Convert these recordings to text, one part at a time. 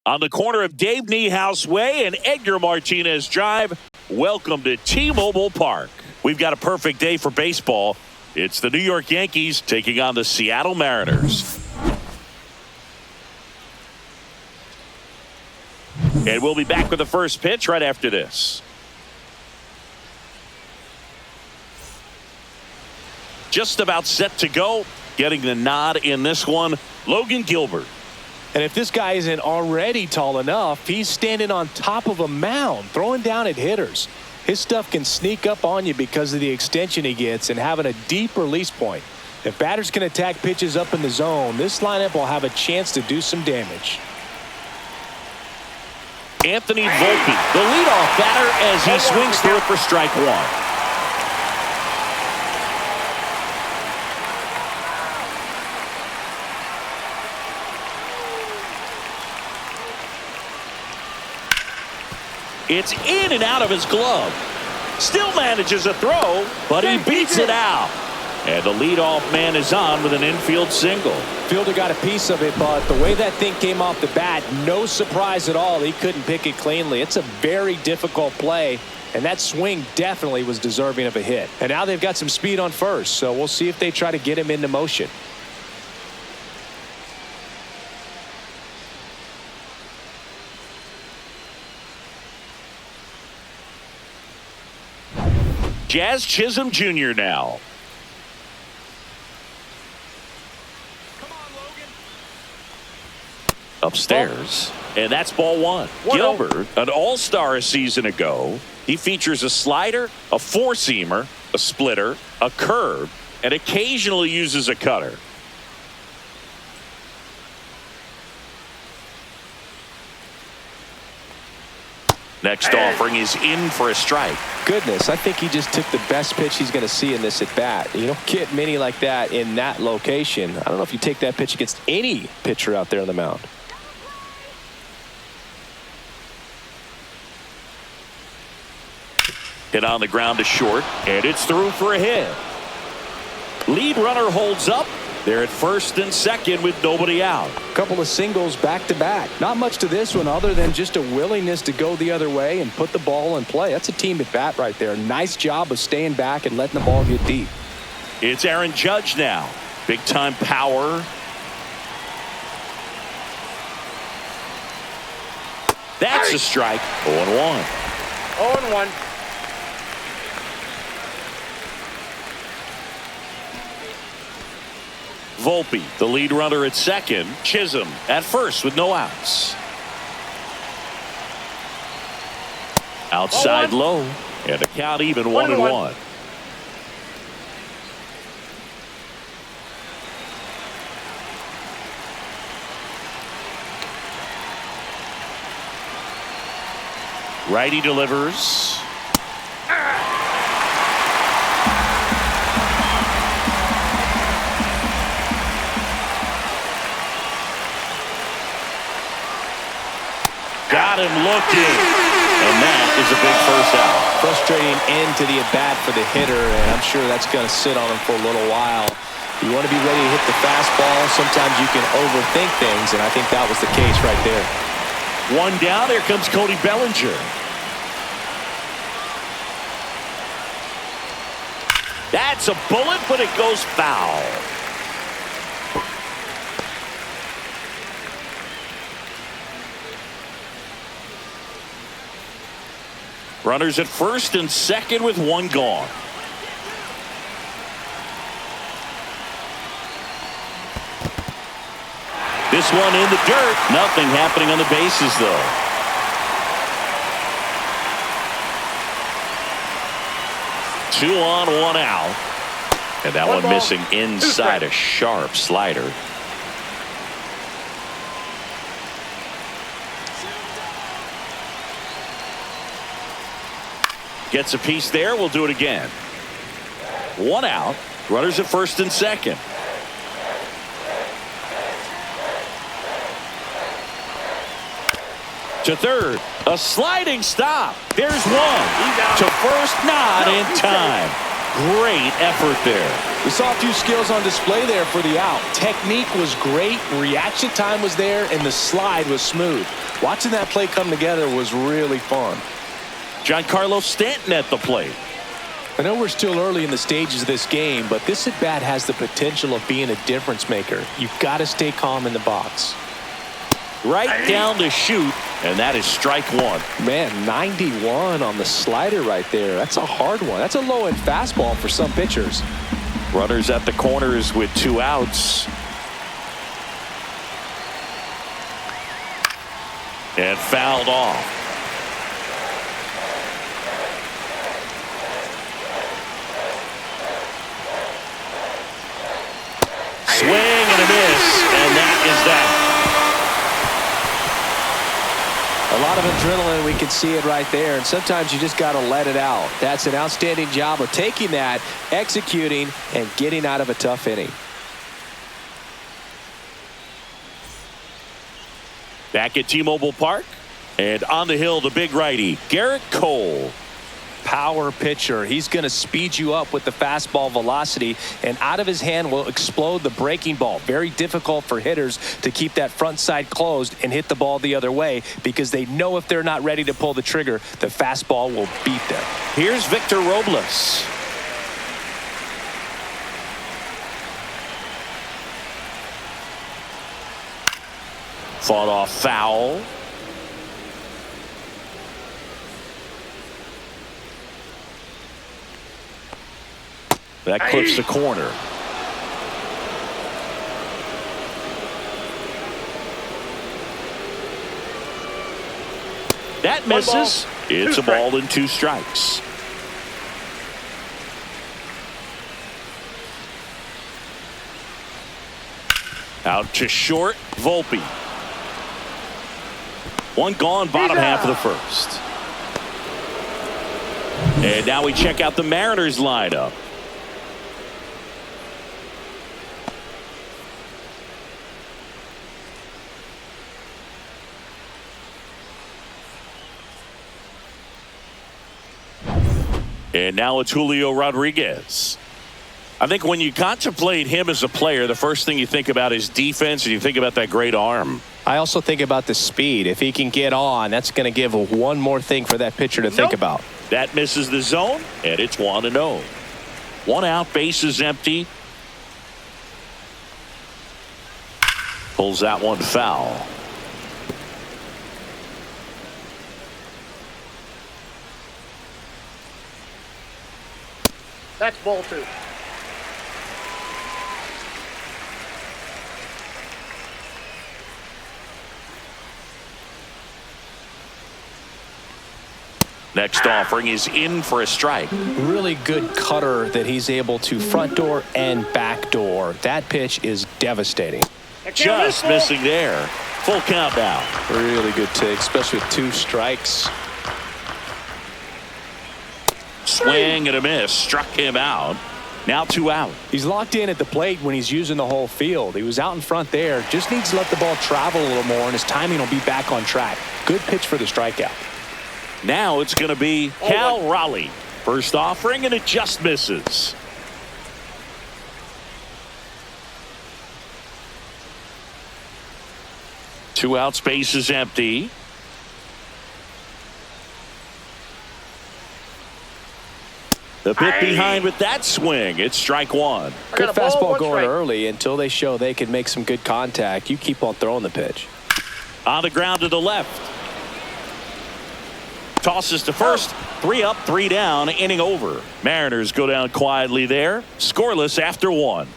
On the corner of Dave Niehaus Way and Edgar Martinez Drive, welcome to T-Mobile Park. We've got a perfect day for baseball. It's the New York Yankees taking on the Seattle Mariners. And we'll be back with the first pitch right after this. Just about set to go. Getting the nod in this one, Logan Gilbert. And if this guy isn't already tall enough, he's standing on top of a mound, throwing down at hitters. His stuff can sneak up on you because of the extension he gets and having a deep release point. If batters can attack pitches up in the zone, this lineup will have a chance to do some damage. Anthony Volpe, the leadoff batter, as he swings through it for strike one. It's in and out of his glove. Still manages a throw, but he beats it out. And the leadoff man is on with an infield single. Fielder got a piece of it, but the way that thing came off the bat, no surprise at all. He couldn't pick it cleanly. It's a very difficult play, and that swing definitely was deserving of a hit. And now they've got some speed on first, so we'll see if they try to get him into motion. Jazz Chisholm Jr. now. Come on, Logan. Upstairs. And that's ball one. Gilbert, an all-star a season ago. He features a slider, a four-seamer, a splitter, a curve, and occasionally uses a cutter. Next offering is in for a strike. Goodness, I think he just took the best pitch he's going to see in this at bat. You don't get many like that in that location. I don't know if you take that pitch against any pitcher out there on the mound. Hit on the ground to short, and it's through for a hit. Lead runner holds up. They're at first and second with nobody out. Couple of singles back to back. Not much to this one other than just a willingness to go the other way and put the ball in play. That's a team at bat right there. Nice job of staying back and letting the ball get deep. It's Aaron Judge now. Big time power. That's a strike. 0-1. 0-1. Volpe, the lead runner at second. Chisholm at first with no outs. Outside low, and the count even 1-1. Righty delivers. Got him looking, and that is a big first out. Frustrating end to the at-bat for the hitter, and I'm sure that's going to sit on him for a little while. You want to be ready to hit the fastball. Sometimes you can overthink things, and I think that was the case right there. One down. Here comes Cody Bellinger. That's a bullet, but it goes foul. Runners at first and second with one gone. This one in the dirt. Nothing happening on the bases, though. Two on, one out. And that one missing inside a sharp slider. Gets a piece there. We'll do it again. One out. Runners at first and second. To third. A sliding stop. There's one. To first, not in time. Great effort there. We saw a few skills on display there for the out. Technique was great, reaction time was there, and the slide was smooth. Watching that play come together was really fun. Giancarlo Stanton at the plate. I know we're still early in the stages of this game, but this at-bat has the potential of being a difference maker. You've got to stay calm in the box. Right down to shoot, and that is strike one. Man, 91 on the slider right there. That's a hard one. That's a low-end fastball for some pitchers. Runners at the corners with 2 outs. And fouled off. Swing and a miss, and that is that. A lot of adrenaline, we can see it right there, and sometimes you just got to let it out. That's an outstanding job of taking that, executing, and getting out of a tough inning. Back at T-Mobile Park, and on the hill, the big righty, Garrett Cole. Power pitcher. He's going to speed you up with the fastball velocity, and out of his hand will explode the breaking ball. Very difficult for hitters to keep that front side closed and hit the ball the other way, because they know if they're not ready to pull the trigger, the fastball will beat them. Here's Victor Robles. Fought off foul. That clips the corner. That misses. It's a ball and 2 strikes. Out to short, Volpe. One gone, bottom half of the first. And now we check out the Mariners lineup. And now it's Julio Rodriguez. I think when you contemplate him as a player, the first thing you think about is defense, and you think about that great arm. I also think about the speed. If he can get on, that's going to give one more thing for that pitcher to think about. That misses the zone, and it's 1-0. 1 out, bases empty. Pulls that one foul. That's ball 2. Next offering is in for a strike. Really good cutter that he's able to front door and back door. That pitch is devastating. Just missing there. Full count now. Really good take, especially with 2 strikes. Swing and a miss. Struck him out. Now 2 out. He's locked in at the plate when he's using the whole field. He was out in front there. Just needs to let the ball travel a little more, and his timing will be back on track. Good pitch for the strikeout. Now it's going to be Cal Raleigh. First offering, and it just misses. Two out, space is empty. The pit behind with that swing. It's strike 1. Good fastball going early until they show they can make some good contact. You keep on throwing the pitch. On the ground to the left. Tosses to first. 3 up, 3 down, inning over. Mariners go down quietly there. Scoreless after 1.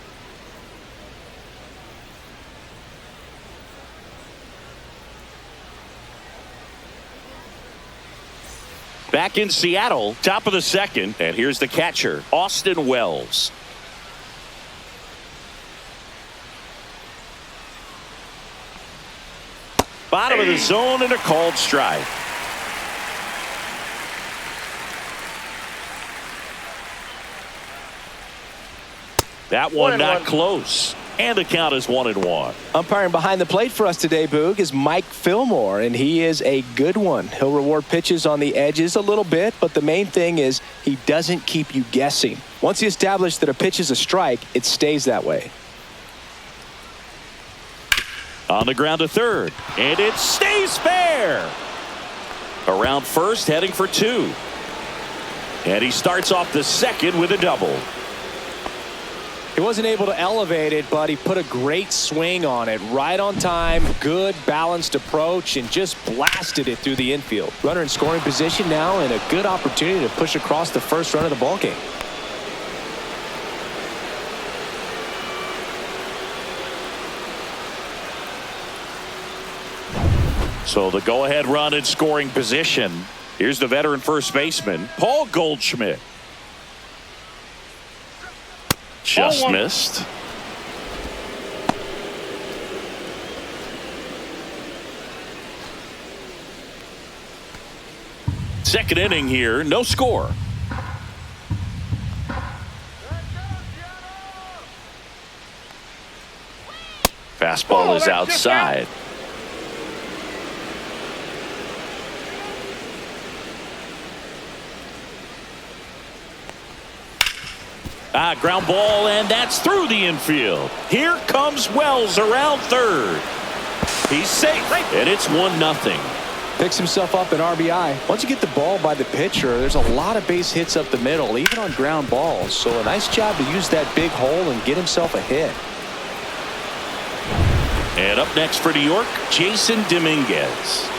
Back in Seattle, top of the second, and here's the catcher, Austin Wells. Bottom of the zone and a called strike. That one not close. And the count is 1-1. Umpiring behind the plate for us today, Boog, is Mike Fillmore, and he is a good one. He'll reward pitches on the edges a little bit, but the main thing is He doesn't keep you guessing. Once he established that a pitch is a strike, it stays that way. On the ground to third, and it stays fair. Around first, heading for two. And he starts off the second with a double. He wasn't able to elevate it, but he put a great swing on it. Right on time, good balanced approach, and just blasted it through the infield. Runner in scoring position now, and a good opportunity to push across the first run of the ballgame. So the go-ahead run in scoring position. Here's the veteran first baseman, Paul Goldschmidt. Just missed. Second inning here, no score. Fastball is outside. Ground ball, and that's through the infield. Here comes Wells around third. He's safe, and it's 1-0. Picks himself up an RBI. Once you get the ball by the pitcher, there's a lot of base hits up the middle, even on ground balls. So a nice job to use that big hole and get himself a hit. And up next for New York, Jason Dominguez.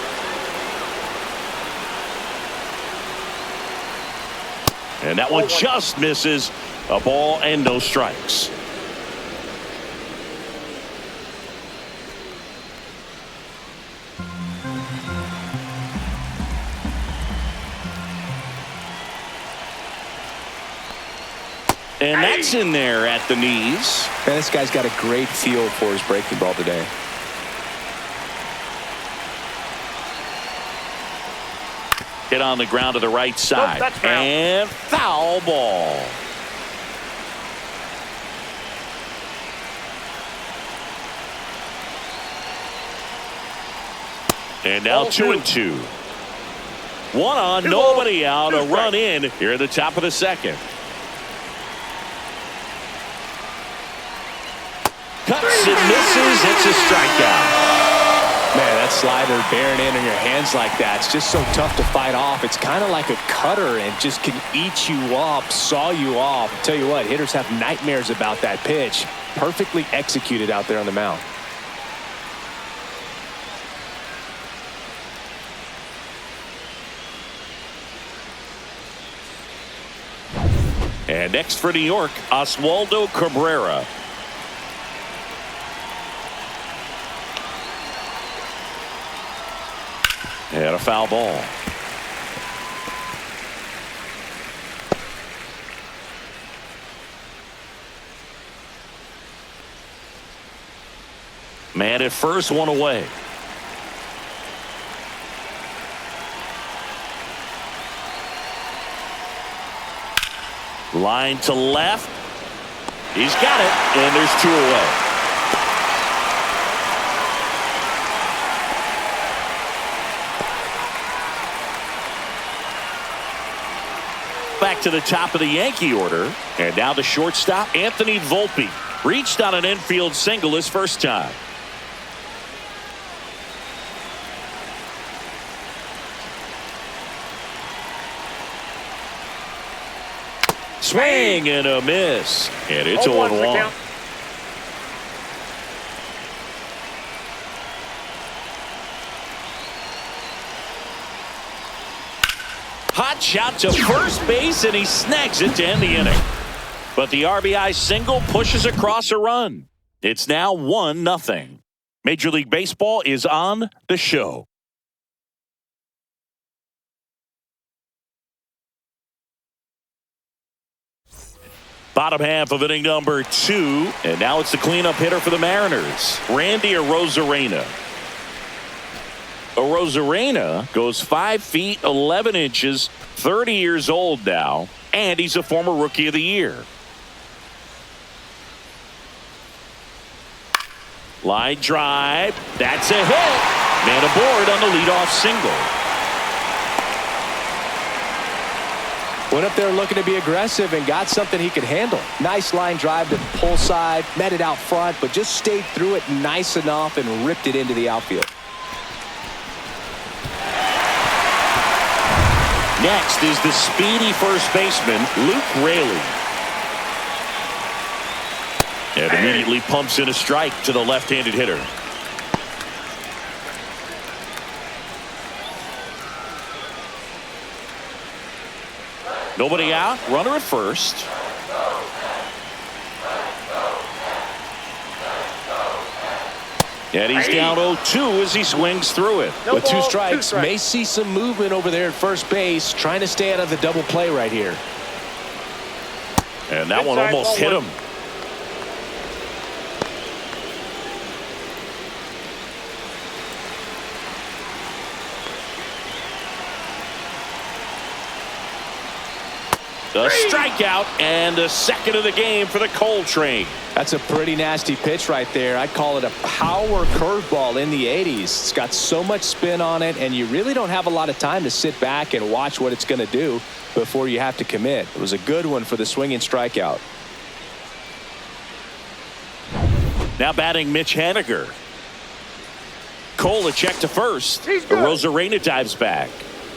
And that one just misses. A ball and no strikes. And that's in there at the knees. Man, this guy's got a great feel for his breaking ball today. Hit on the ground to the right side. And foul ball. And now 2-2. One on, nobody out. A run in here at the top of the second. Cuts and misses. It's a strikeout. Man, that slider bearing in on your hands like that, it's just so tough to fight off. It's kind of like a cutter and just can eat you up, saw you off. I'll tell you what, hitters have nightmares about that pitch. Perfectly executed out there on the mound. And next for New York, Oswaldo Cabrera. And a foul ball. Man at first, one away. Line to left. He's got it, and there's two away. Back to the top of the Yankee order, and now the shortstop, Anthony Volpe. Reached on an infield single his first time. Swing and a miss. And it's 0-1. Hot shot to first base, and he snags it to end the inning. But the RBI single pushes across a run. It's now 1-0. Major League Baseball is on the show. Bottom half of inning number 2, and now it's the cleanup hitter for the Mariners, Randy Arozarena. Arozarena goes 5 feet 11 inches, 30 years old now, and he's a former Rookie of the Year. Line drive, that's a hit. Man aboard on the leadoff single. Went up there looking to be aggressive and got something he could handle. Nice line drive to the pull side, met it out front, but just stayed through it nice enough and ripped it into the outfield. Next is the speedy first baseman, Luke Raley. And immediately pumps in a strike to the left-handed hitter. Nobody out, runner at first. And he's down 0-2 as he swings through it. With two strikes, may see some movement over there at first base, trying to stay out of the double play right here. And that one almost hit him. A strikeout and a second of the game for the Coltrane. That's a pretty nasty pitch right there. I'd call it a power curveball in the 80s. It's got so much spin on it, and you really don't have a lot of time to sit back and watch what it's going to do before you have to commit. It was a good one for the swinging strikeout. Now batting Mitch Haniger. Cole a check to first. Rosarena dives back.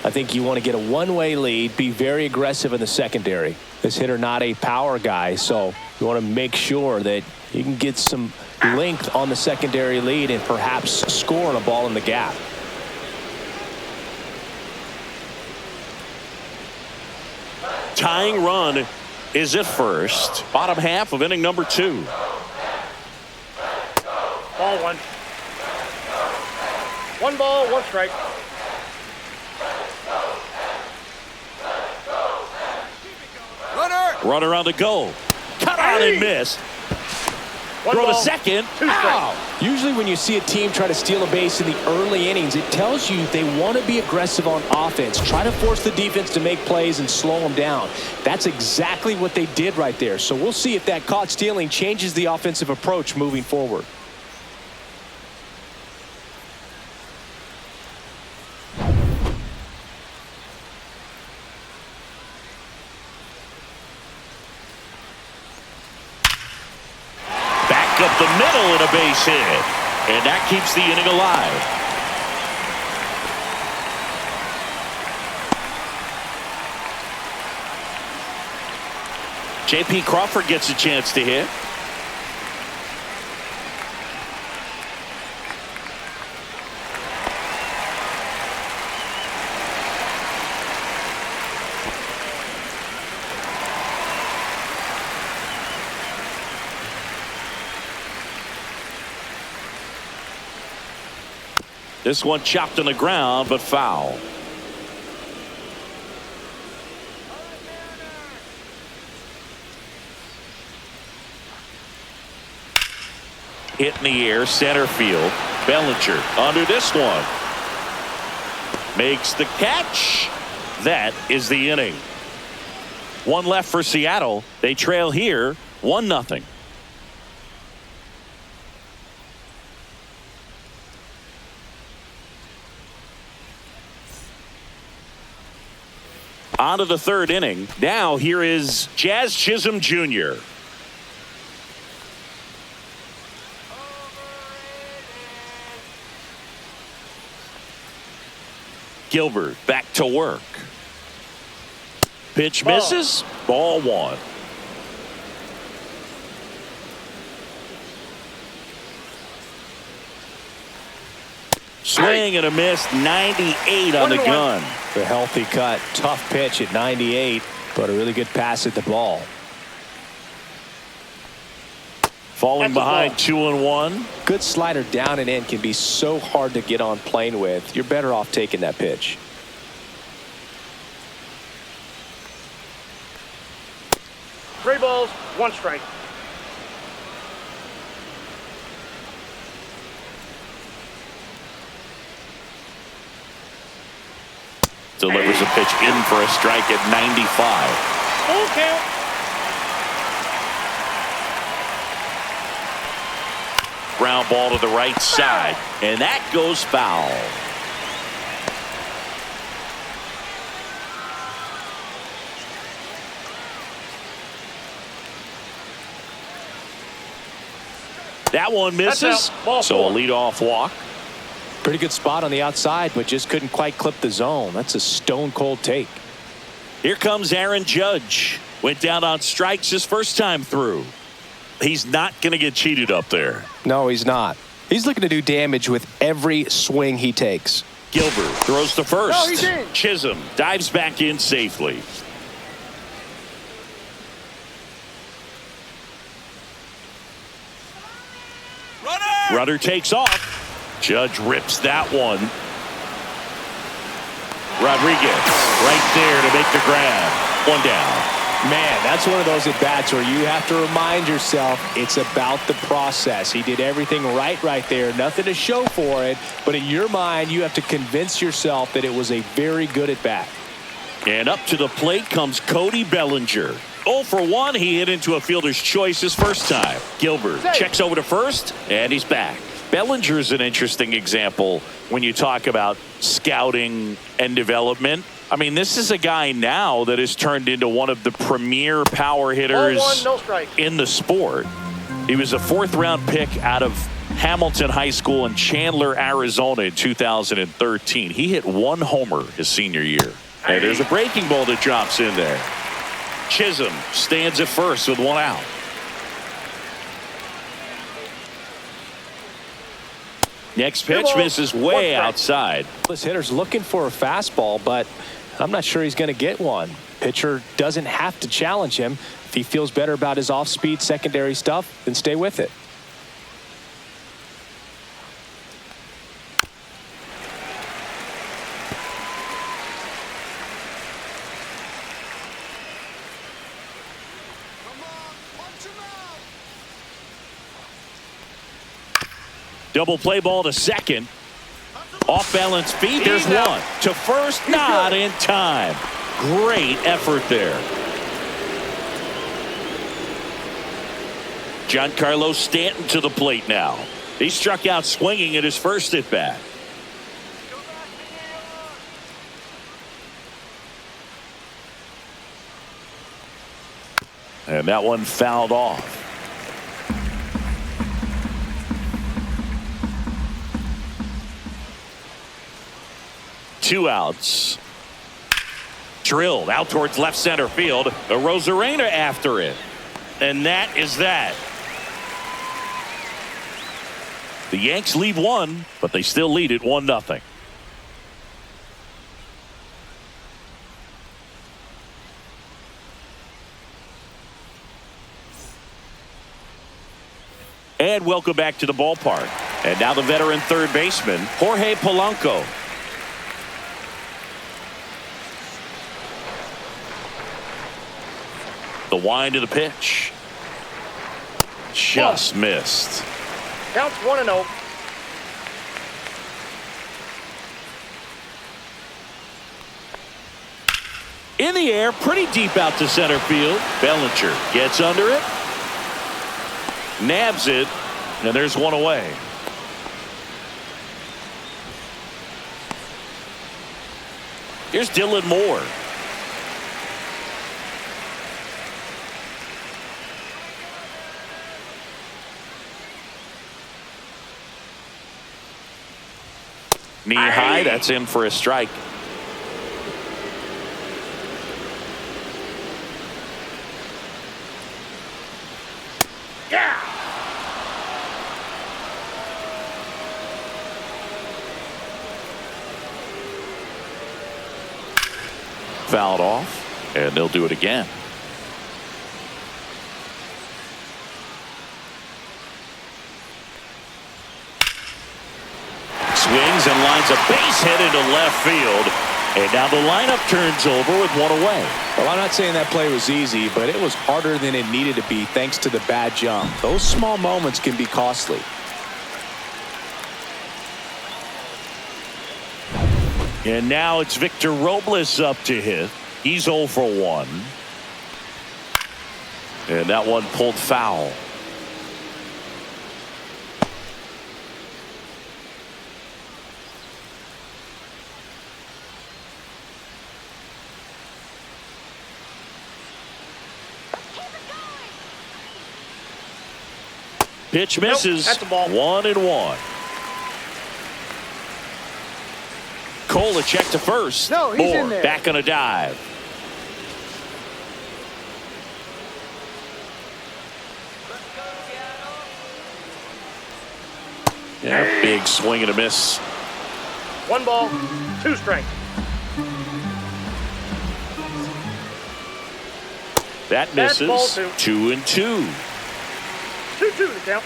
I think you want to get a one-way lead, be very aggressive in the secondary. This hitter not a power guy, so you want to make sure that you can get some length on the secondary lead and perhaps score on a ball in the gap. Tying run is at first. Bottom half of inning number 2. Ball one. One ball, one strike. Runner on the go. Cut out and miss. Throw to second. Ow! Usually when you see a team try to steal a base in the early innings, it tells you they want to be aggressive on offense. Try to force the defense to make plays and slow them down. That's exactly what they did right there. So we'll see if that caught stealing changes the offensive approach moving forward. Up the middle and a base hit. And that keeps the inning alive. J.P. Crawford gets a chance to hit. This one chopped on the ground, but foul. Hit in the air, center field. Bellinger under this one. Makes the catch. That is the inning. One left for Seattle. They trail here 1-0. On to the third inning. Now here is Jazz Chisholm Jr. Gilbert back to work. Pitch misses. Ball 1. Swing and a miss. 98 on the gun. A healthy cut. Tough pitch at 98, but a really good pass at the ball. Falling behind 2-1. Good slider down and in can be so hard to get on plane with. You're better off taking that pitch. Three balls, one strike. Delivers a pitch in for a strike at 95. Full count. Ground ball to the right side, and that goes foul. That one misses. Ball So a four. leadoff walk. Pretty good spot on the outside, but just couldn't quite clip the zone. That's a stone cold take. Here comes Aaron Judge. Went down on strikes his first time through. He's not going to get cheated up there. No, he's not. He's looking to do damage with every swing he takes. Gilbert throws to first. No, he's in. Chisholm dives back in safely. Runner takes off. Judge rips that one. Rodriguez right there to make the grab. One down. Man, that's one of those at-bats where you have to remind yourself it's about the process. He did everything right there. Nothing to show for it. But in your mind, you have to convince yourself that it was a very good at-bat. And up to the plate comes Cody Bellinger. 0 for 1. He hit into a fielder's choice his first time. Gilbert checks over to first, and he's back. Bellinger's an interesting example when you talk about scouting and development. I mean, this is a guy now that has turned into one of the premier power hitters Ball one, no strike. in the sport. He was a 4th-round pick out of Hamilton High School in Chandler, Arizona in 2013. He hit 1 homer his senior year. And there's a breaking ball that drops in there. Chisholm stands at first with 1 out. Next pitch misses way outside. This hitter's looking for a fastball, but I'm not sure he's going to get one. Pitcher doesn't have to challenge him. If he feels better about his off-speed secondary stuff, then stay with it. Double play ball to second. Off balance feet. There's one. To first. Not in time. Great effort there. Giancarlo Stanton to the plate now. He struck out swinging at his first at bat. And that one fouled off. Two outs. Drilled out towards left center field. Rosarena after it. And that is that. The Yanks leave 1, but they still lead it 1-0. And welcome back to the ballpark. And now the veteran third baseman, Jorge Polanco. The wind of the pitch. Just missed. Counts 1-0. In the air, pretty deep out to center field. Bellinger gets under it. Nabs it. And there's one away. Here's Dylan Moore. Knee high, that's in for a strike. Yeah. Fouled off, and they'll do it again. Swings and lines a base hit into left field. And now the lineup turns over with one away. Well, I'm not saying that play was easy, but it was harder than it needed to be thanks to the bad jump. Those small moments can be costly. And now it's Victor Robles up to hit. He's 0 for 1. And that one pulled foul. Pitch misses. That's a ball. 1-1. Cole a check to first. No, he's Moore in there. back on a dive. Yeah, big swing and a miss. 1 ball, 2 strikes. That That's misses. ball 2-2. 2-2 the count.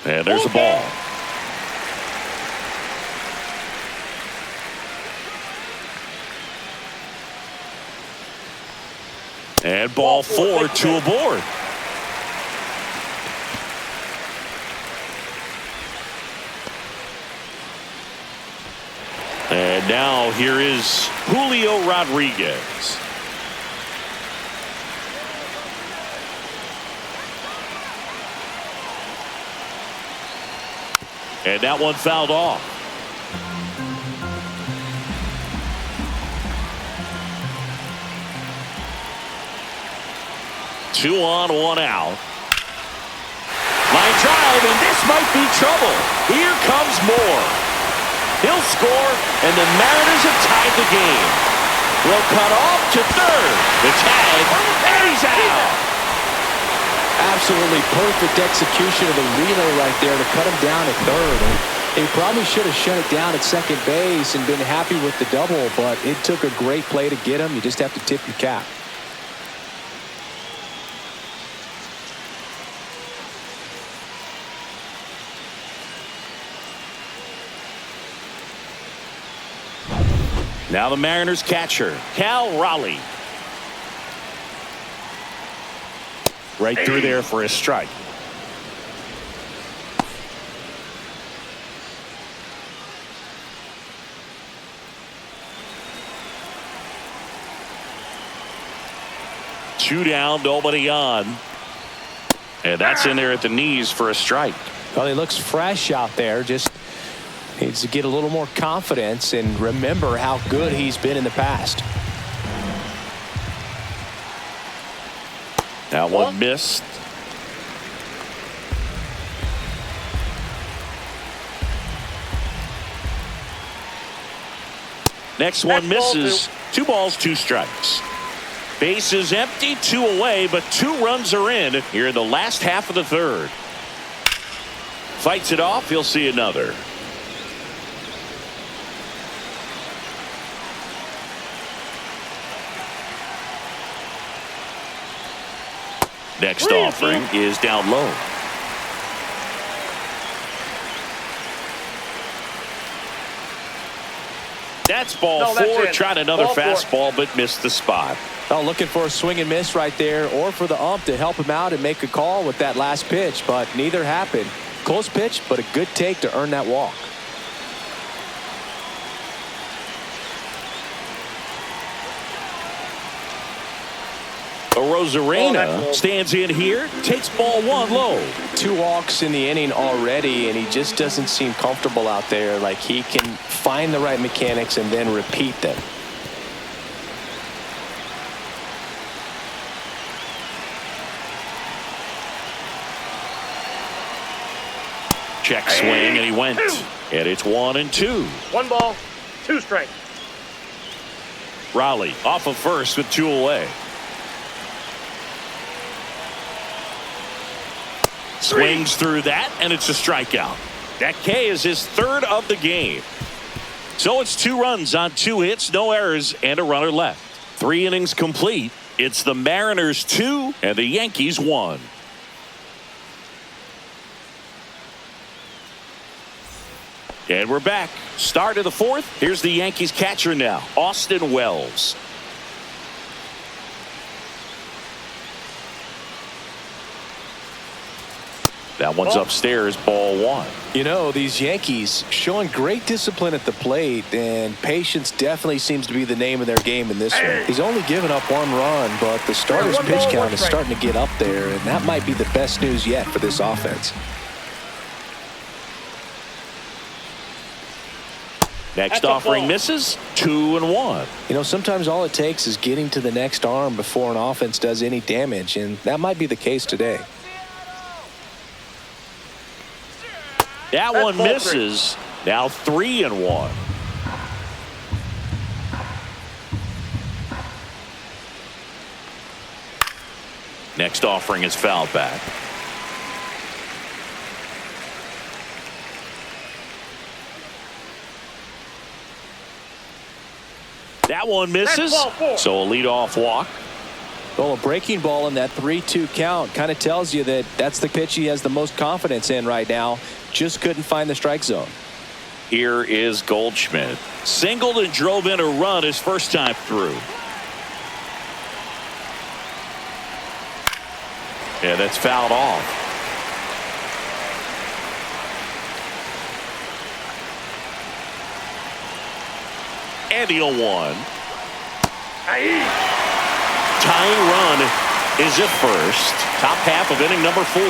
And there's a ball. And ball 4, 2 aboard. And now here is Julio Rodriguez. And that one fouled off. Two on, 1 out. Line drive, and this might be trouble. Here comes Moore. He'll score, and the Mariners have tied the game. Will cut off to third. The tag, and he's out. Absolutely perfect execution of the relay right there to cut him down at third. And he probably should have shut it down at second base and been happy with the double, but it took a great play to get him. You just have to tip your cap. Now the Mariners catcher, Cal Raleigh. Right through there for a strike. Two down, nobody on. And that's in there at the knees for a strike. Well, he looks fresh out there. Just needs to get a little more confidence and remember how good he's been in the past. That one missed. Next one misses. 2 balls, 2 strikes. Base is empty, 2 away, but 2 runs are in here in the last half of the third. Fights it off. He'll see another. Next offering is down low. That's ball 4. Tried another fastball, but missed the spot. Oh, looking for a swing and miss right there, or for the ump to help him out and make a call with that last pitch, but neither happened. Close pitch, but a good take to earn that walk. Rosarena stands in here, takes ball 1 low. 2 walks in the inning already, and he just doesn't seem comfortable out there. Like he can find the right mechanics and then repeat them. Check swing, and he went. And it's 1-2. 1 ball, 2 strikes. Raleigh off of first with 2 away. Swings through that, and it's a strikeout. That K is his 3rd of the game. So it's 2 runs on 2 hits, no errors, and a runner left. 3 innings complete. It's the Mariners 2 and the Yankees 1. And we're back. Start of the 4th. Here's the Yankees catcher now, Austin Wells. That one's upstairs, ball 1. You know, these Yankees showing great discipline at the plate, and patience definitely seems to be the name of their game in this one. He's only given up 1 run, but the starter's pitch count is starting to get up there, and that might be the best news yet for this offense. Next That's a offering ball. misses. 2-1. You know, sometimes all it takes is getting to the next arm before an offense does any damage, and that might be the case today. That That's one ball misses. Now 3-1. Next offering is fouled back. That one misses. That's ball 4. So a leadoff walk. Well, a breaking ball in that 3-2 count kind of tells you that that's the pitch he has the most confidence in right now. Just couldn't find the strike zone. Here is Goldschmidt. Singled and drove in a run his first time through. Yeah, that's fouled off. And the 0-1. Aye. Tying run is at first. Top half of inning number 4.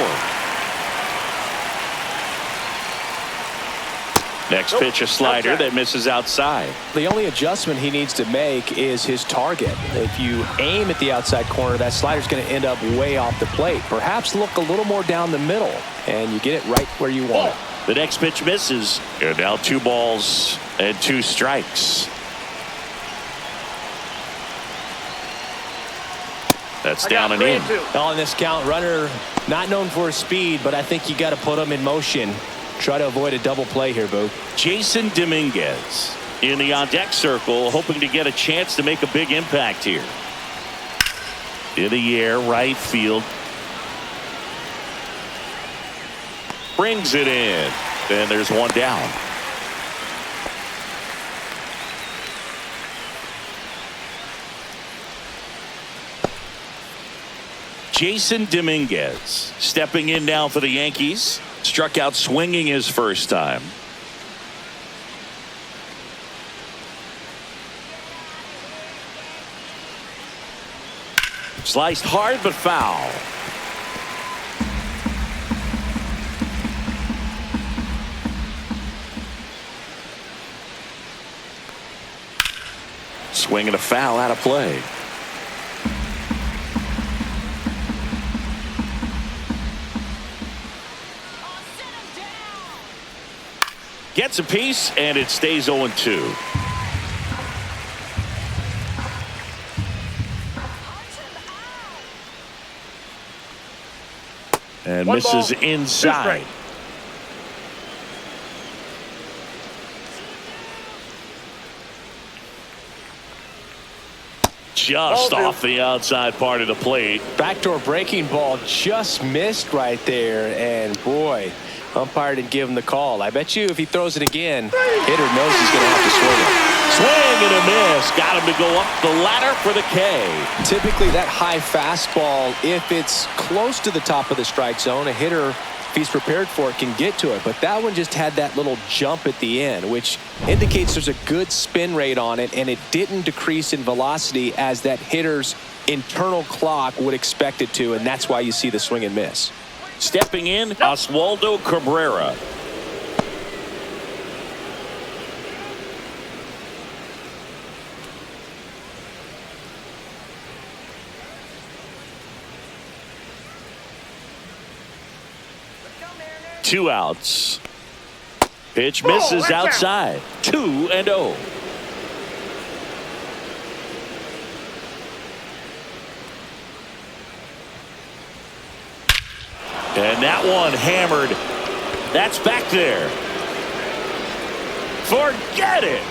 Next pitch, a slider that misses outside. The only adjustment he needs to make is his target. If you aim at the outside corner, that slider's going to end up way off the plate. Perhaps look a little more down the middle, and you get it right where you want it. The next pitch misses. And now 2 balls and 2 strikes. That's down and in. On this count, runner not known for his speed, but I think you got to put him in motion. Try to avoid a double play here, Boo. Jason Dominguez in the on-deck circle, hoping to get a chance to make a big impact here. In the air, right field. Brings it in. And there's one down. Jason Dominguez stepping in now for the Yankees. Struck out swinging his first time. Sliced hard but foul. Swing and a foul out of play. Gets a piece, and it stays 0-2. And One misses ball, inside. 2 strikes. Just Ball off the outside part of the plate. Backdoor breaking ball just missed right there, and boy, umpire didn't give him the call. I bet you if he throws it again, hitter knows he's going to have to swing it. Swing and a miss. Got him to go up the ladder for the K. Typically that high fastball, if it's close to the top of the strike zone, a hitter, if he's prepared for it, can get to it. But that one just had that little jump at the end, which indicates there's a good spin rate on it, and it didn't decrease in velocity as that hitter's internal clock would expect it to, and that's why you see the swing and miss. Stepping in, Oswaldo Cabrera. Two outs. Pitch misses outside. 2-0. And that one hammered. That's back there. Forget it.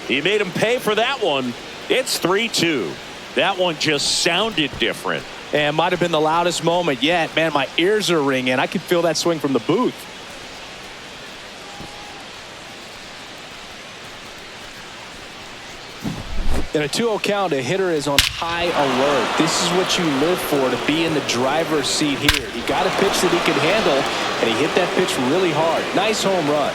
He made him pay for that one. It's 3-2. That one just sounded different. And might have been the loudest moment yet. Man, my ears are ringing. I could feel that swing from the booth. In a 2-0 count, a hitter is on high alert. This is what you live for, to be in the driver's seat here. He got a pitch that he could handle, and he hit that pitch really hard. Nice home run.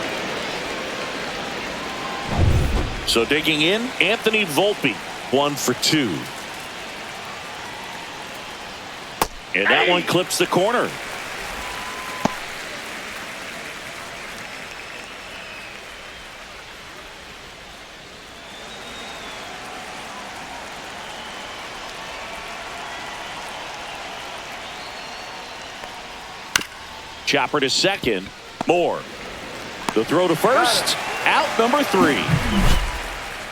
So digging in, Anthony Volpe, 1 for 2. And that one clips the corner. Chopper to second. Moore. The throw to first. Out number 3.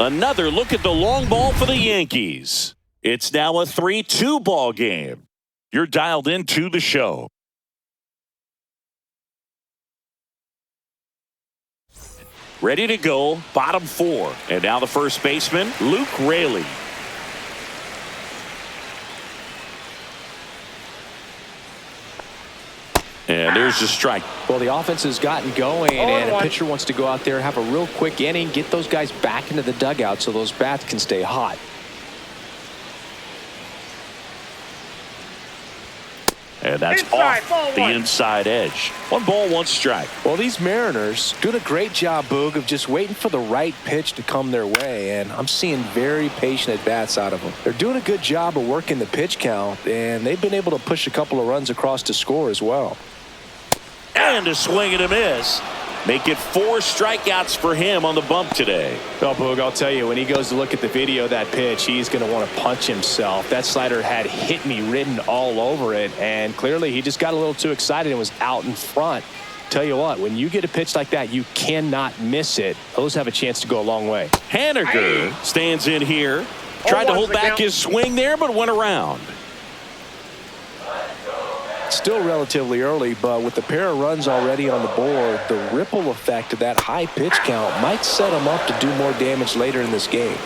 Another look at the long ball for the Yankees. It's now a 3-2 ball game. You're dialed into the show. Ready to go, bottom 4. And now the first baseman, Luke Raley. And there's the strike. Well, the offense has gotten going, and a pitcher wants to go out there, have a real quick inning, get those guys back into the dugout so those bats can stay hot. And that's off the inside edge. 1 ball, 1 strike. Well, these Mariners doing a great job, Boog, of just waiting for the right pitch to come their way, and I'm seeing very patient at-bats out of them. They're doing a good job of working the pitch count, and they've been able to push a couple of runs across to score as well. And a swing and a miss. Make it 4 strikeouts for him on the bump today. Well, Boog, I'll tell you, when he goes to look at the video of that pitch, he's going to want to punch himself. That slider had hit me written all over it, and clearly he just got a little too excited and was out in front. Tell you what, when you get a pitch like that, you cannot miss it. Those have a chance to go a long way. Haniger stands in here. Tried to hold back his swing there, but went around. Still relatively early, but with the pair of runs already on the board, the ripple effect of that high pitch count might set him up to do more damage later in this game.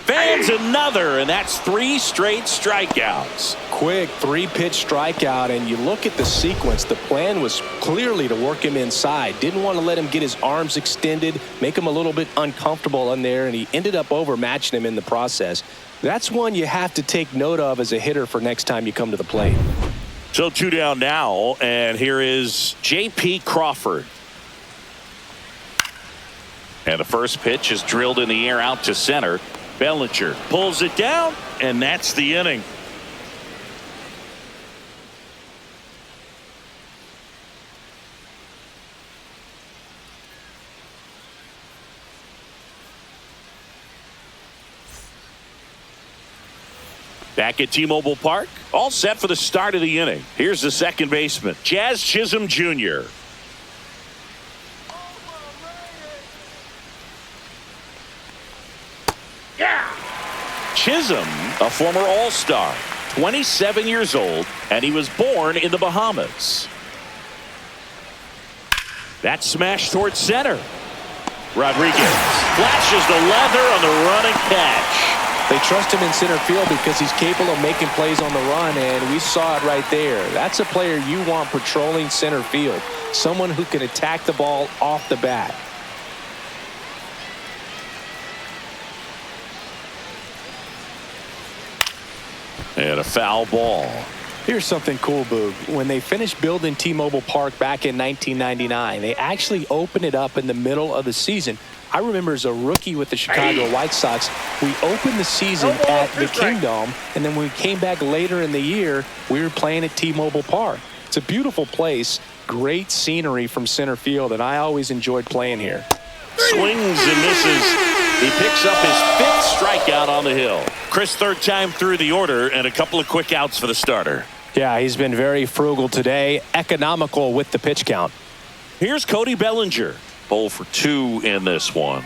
Fans another, and that's 3 straight strikeouts. Quick 3-pitch strikeout, and you look at the sequence. The plan was clearly to work him inside. Didn't want to let him get his arms extended, make him a little bit uncomfortable in there, and he ended up overmatching him in the process. That's one you have to take note of as a hitter for next time you come to the plate. So 2 down now, and here is J.P. Crawford. And the first pitch is drilled in the air out to center. Bellinger pulls it down, and that's the inning. Back at T-Mobile Park, all set for the start of the inning. Here's the second baseman, Jazz Chisholm Jr. Chisholm, a former All-Star, 27 years old, and he was born in the Bahamas. That smash towards center. Rodriguez flashes the leather on the running catch. They trust him in center field because he's capable of making plays on the run, and we saw it right there. That's a player you want patrolling center field, someone who can attack the ball off the bat. And a foul ball. Here's something cool, Boog. When they finished building T-Mobile Park back in 1999, they actually opened it up in the middle of the season. I remember as a rookie with the Chicago White Sox, we opened the season at the Kingdome, and then when we came back later in the year, we were playing at T-Mobile Park. It's a beautiful place, great scenery from center field, and I always enjoyed playing here. Swings and misses. He picks up his 5th strikeout on the hill. Chris, 3rd time through the order, and a couple of quick outs for the starter. Yeah, he's been very frugal today, economical with the pitch count. Here's Cody Bellinger. 0 for 2 in this one.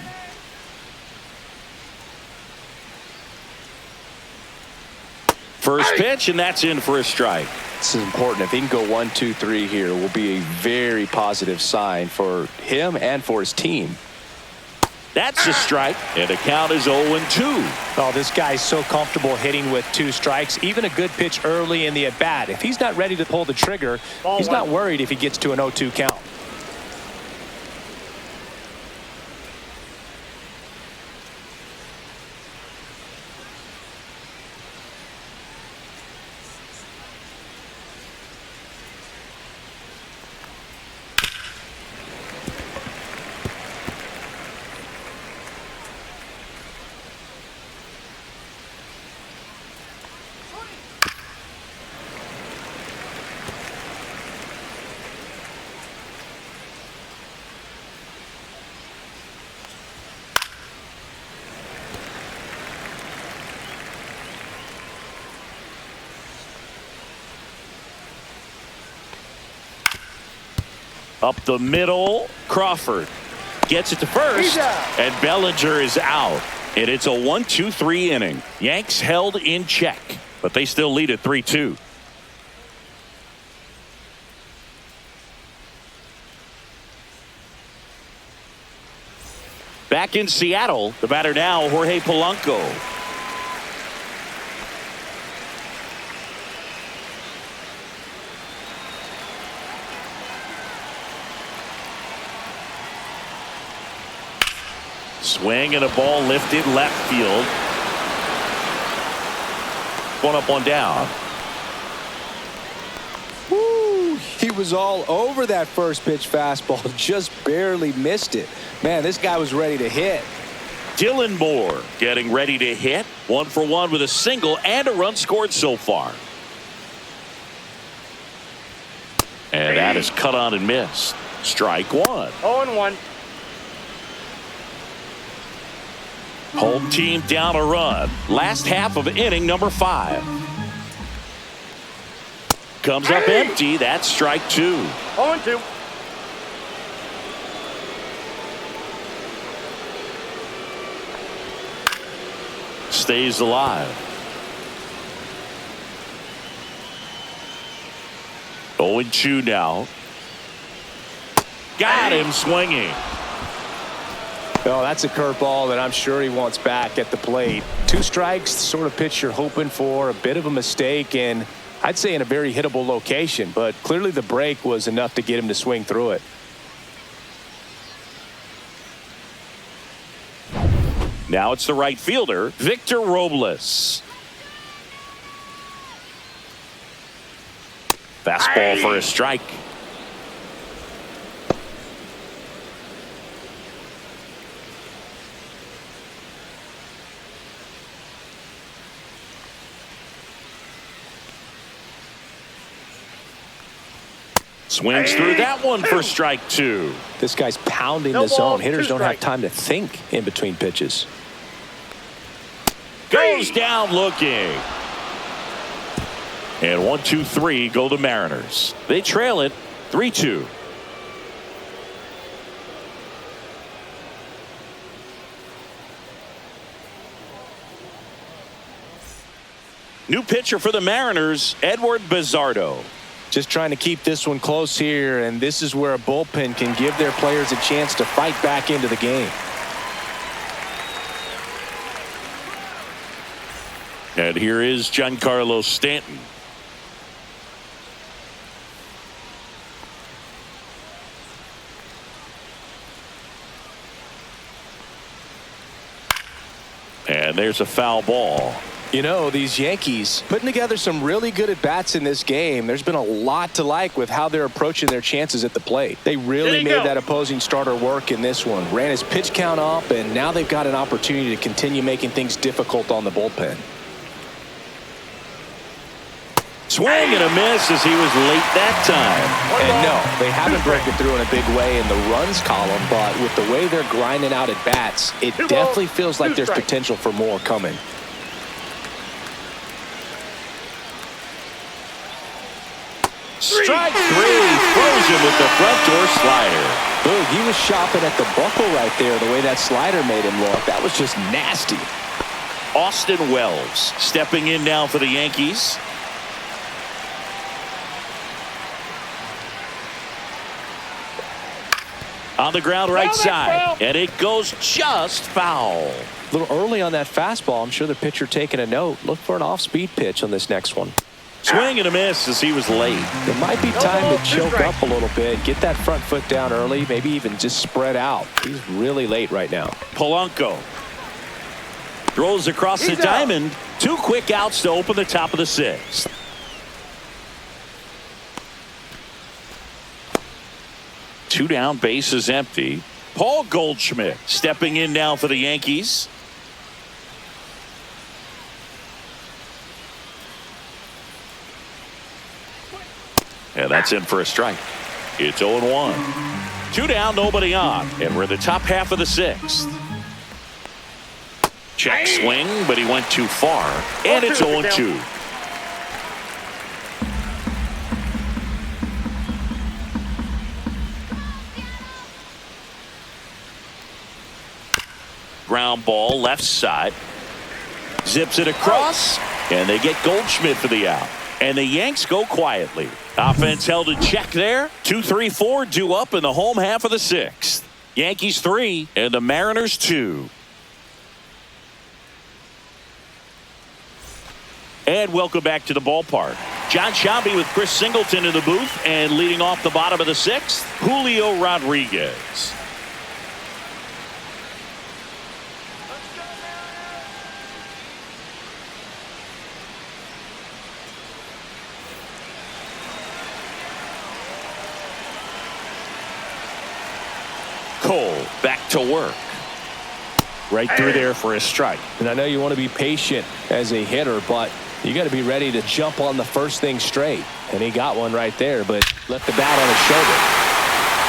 First pitch, and that's in for a strike. This is important. If he can go 1, 2, 3 here, it will be a very positive sign for him and for his team. That's a strike, and the count is 0-2. Oh, this guy's so comfortable hitting with 2 strikes. Even a good pitch early in the at-bat. If he's not ready to pull the trigger, he's not worried if he gets to an 0-2 count. Up the middle, Crawford gets it to first, and Bellinger is out. And it's a 1-2-3 inning. Yanks held in check, but they still lead at 3-2. Back in Seattle, the batter now, Jorge Polanco. Swing and a ball lifted left field. One up, one down. Woo, he was all over that first pitch fastball, just barely missed it. Man, this guy was ready to hit. Dylan Moore getting ready to hit. 1 for 1 with a single and a run scored so far. And that is cut on and missed. Strike one. 0-1. Home team down a run. Last half of inning number 5. Comes up empty. That's strike 2. 0-2. Stays alive. 0-2 now. Got him swinging. Oh, that's a curveball that I'm sure he wants back at the plate. 2 strikes, the sort of pitch you're hoping for. A bit of a mistake, and I'd say in a very hittable location, but clearly the break was enough to get him to swing through it. Now it's the right fielder, Victor Robles. Fastball for a strike. Swings through that one for strike 2. This guy's pounding the zone. Hitters don't have time to think in between pitches. Goes down looking. And 1-2-3 go the Mariners. They trail it 3-2. New pitcher for the Mariners, Edward Bizardo. Just trying to keep this one close here, and this is where a bullpen can give their players a chance to fight back into the game. And here is Giancarlo Stanton. And there's a foul ball. You know, these Yankees putting together some really good at-bats in this game. There's been a lot to like with how they're approaching their chances at the plate. They really made that opposing starter work in this one. Ran his pitch count up, and now they've got an opportunity to continue making things difficult on the bullpen. Swing and a miss as he was late that time. And no, they haven't broken through in a big way in the runs column, but with the way they're grinding out at-bats, it definitely feels like there's potential for more coming. Strike 3, throws him with the front door slider. Boog, he was shopping at the buckle right there, the way that slider made him look. That was just nasty. Austin Wells stepping in now for the Yankees. On the ground right side, and it goes just foul. A little early on that fastball. I'm sure the pitcher taking a note. Look for an off-speed pitch on this next one. Swing and a miss as he was late. It might be time to choke up a little bit. Get that front foot down early. Maybe even just spread out. He's really late right now. Polanco throws across the diamond. 2 quick outs to open the top of the 6th. Two down, bases empty. Paul Goldschmidt stepping in now for the Yankees. And that's in for a strike. It's 0-1. 2 down, nobody on. And we're in the top half of the 6th. Check swing, but he went too far. And it's 0-2. ground ball left side. Zips it across, and they get Goldschmidt for the out. And the Yanks go quietly. Offense held in check there. 2-3-4 due up in the home half of the sixth. Yankees 3 and the Mariners 2. And welcome back to the ballpark. John Sciambi with Chris Singleton in the booth, and leading off the bottom of the sixth, Julio Rodriguez. Cole back to work. Right through there for a strike. And I know you want to be patient as a hitter, but you got to be ready to jump on the first thing straight. And he got one right there, but left the bat on his shoulder.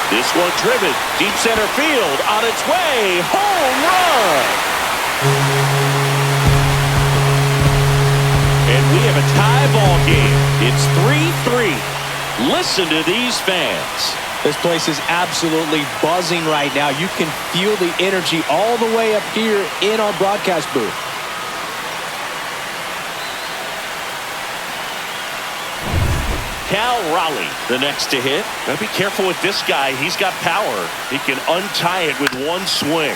This one driven deep center field, on its way, home run. And we have a tie ball game. It's 3-3. Listen to these fans. This place is absolutely buzzing right now. You can feel the energy all the way up here in our broadcast booth. Cal Raleigh, the next to hit. Gotta be careful with this guy. He's got power. He can untie it with one swing.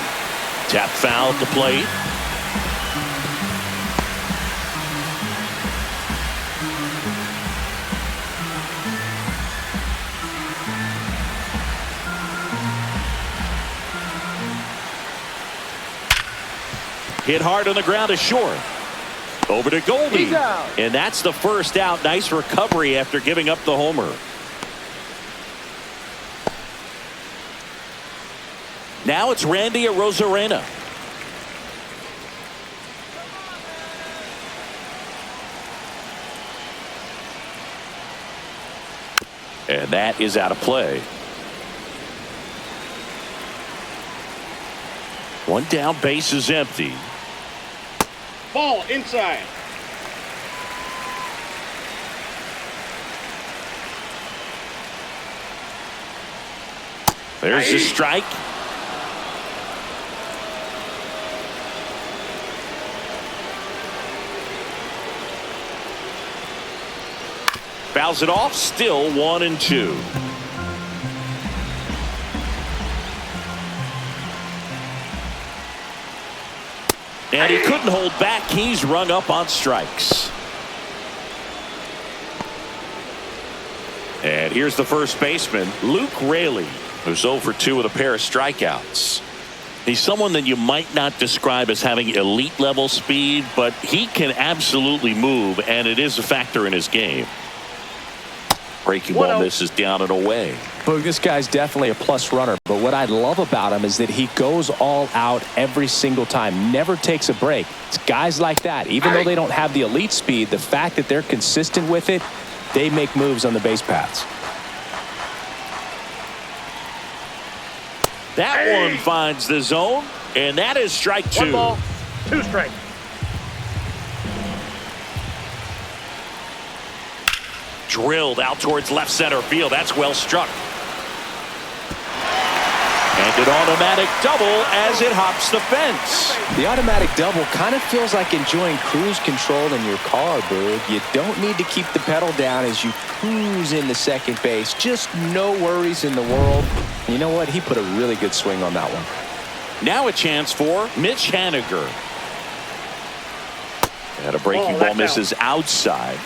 Tap foul at the plate. Hit hard on the ground to short. Over to Goldie. And that's the first out. Nice recovery after giving up the homer. Now it's Randy Arozarena. And that is out of play. One down, base is empty. Ball inside. There's the strike. Fouls it off. Still 1-2. And he couldn't hold back. He's rung up on strikes. And here's the first baseman, Luke Raley, who's 0 for 2 with a pair of strikeouts. He's someone that you might not describe as having elite level speed, but he can absolutely move, and it is a factor in his game. Breaking ball misses down and away. Boog, this guy's definitely a plus runner, but what I love about him is that he goes all out every single time, never takes a break. It's guys like that, even though they don't have the elite speed, the fact that they're consistent with it, they make moves on the base paths. That one finds the zone, and that is strike 2. 1 ball, 2 strikes. Drilled out towards left center field. That's well struck. And an automatic double as it hops the fence. The automatic double kind of feels like enjoying cruise control in your car, Boog. You don't need to keep the pedal down as you cruise into second base. Just no worries in the world. You know what? He put a really good swing on that one. Now a chance for Mitch Haniger. And a breaking ball misses outside.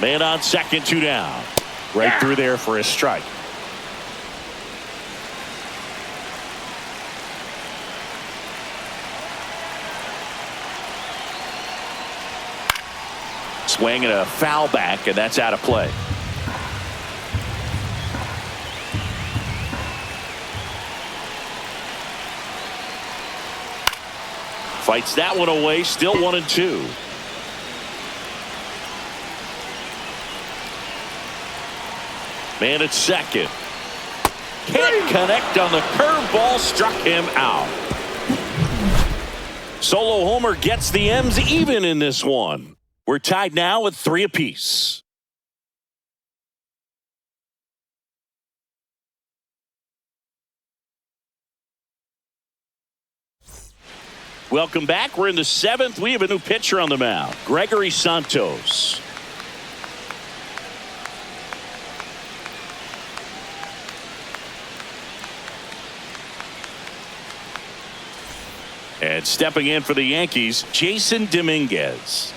Man on second, 2 down. Right through there for a strike. Swing and a foul back, and that's out of play. Fights that one away, still 1-2. Man at second. Can't connect on the curveball, struck him out. Solo homer gets the M's even in this one. We're tied now at 3 apiece. Welcome back. We're in the 7th. We have a new pitcher on the mound, Gregory Santos. And stepping in for the Yankees, Jason Dominguez.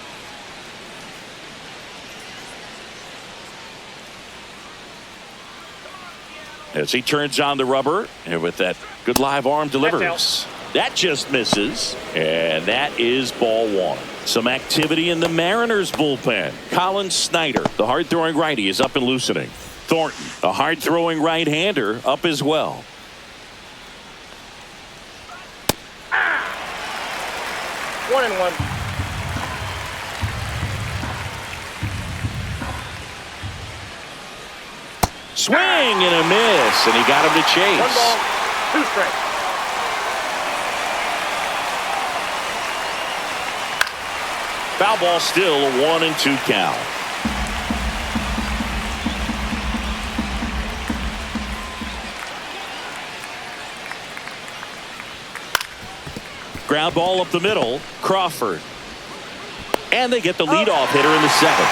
As he turns on the rubber, and with that good live arm delivers. That just misses, and that is ball 1. Some activity in the Mariners bullpen. Colin Snyder, the hard-throwing righty, is up and loosening. Thornton, the hard-throwing right-hander, up as well. One and one. Swing and a miss, and he got him to chase. 1 ball, 2 strikes. Foul ball, still a 1-2 count. Ground ball up the middle, Crawford. And they get the leadoff hitter in the 7th.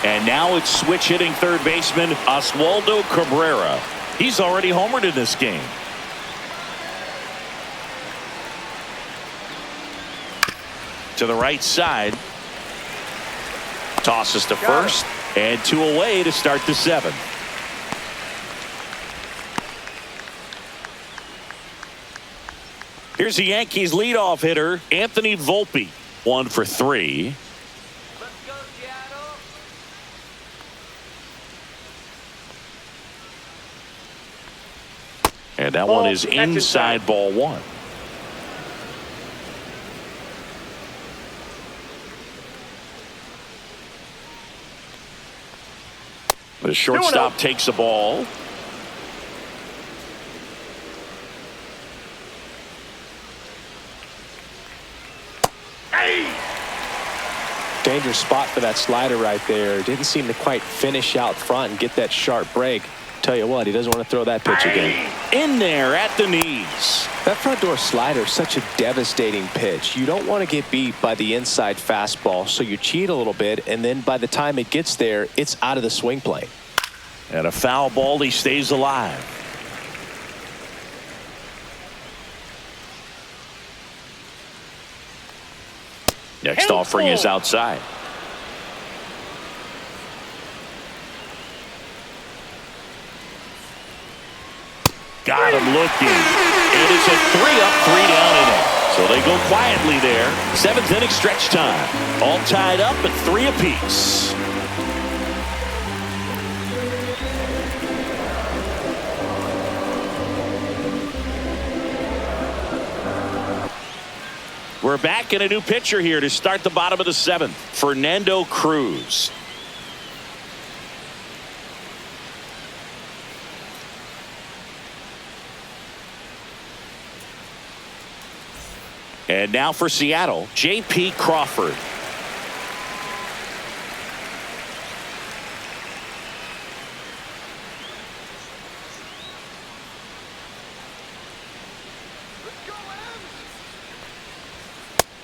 And now it's switch hitting third baseman Oswaldo Cabrera. He's already homered in this game. To the right side. Tosses to first. And 2 away to start the 7th. Here's the Yankees leadoff hitter, Anthony Volpe. 1 for 3. And that one is inside ball 1. The shortstop takes the ball. Dangerous spot for that slider right there. Didn't seem to quite finish out front and get that sharp break. Tell you what, he doesn't want to throw that pitch again. In there at the knees. That front door slider is such a devastating pitch. You don't want to get beat by the inside fastball, so you cheat a little bit, and then by the time it gets there, it's out of the swing plane. And a foul ball, he stays alive. Next offering is outside. Got him looking. It is a 3-up, 3-down inning. So they go quietly there. 7th inning stretch time. All tied up at 3 apiece. We're back in a new pitcher here to start the bottom of the 7th. Fernando Cruz. And now for Seattle, J.P. Crawford.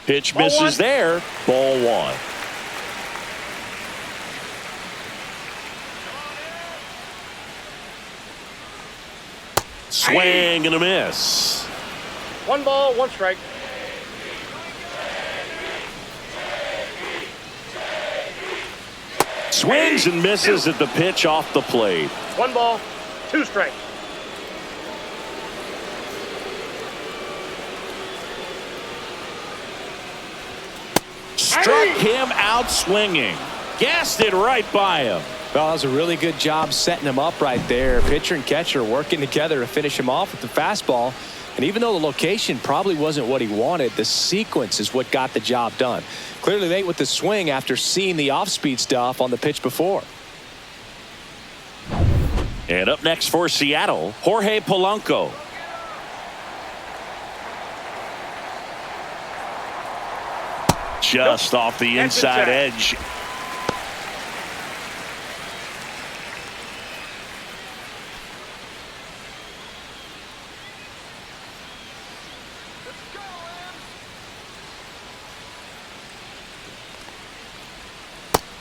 Pitch misses there. Ball 1. Swing and a miss. 1 ball, 1 strike. Swings and misses at the pitch off the plate. 1 ball, 2 strikes. Struck him out swinging. Gassed it right by him. Well, that was a really good job setting him up right there. Pitcher and catcher working together to finish him off with the fastball. And even though the location probably wasn't what he wanted, the sequence is what got the job done. Clearly late with the swing after seeing the off-speed stuff on the pitch before. And up next for Seattle, Jorge Polanco. Just off the inside edge.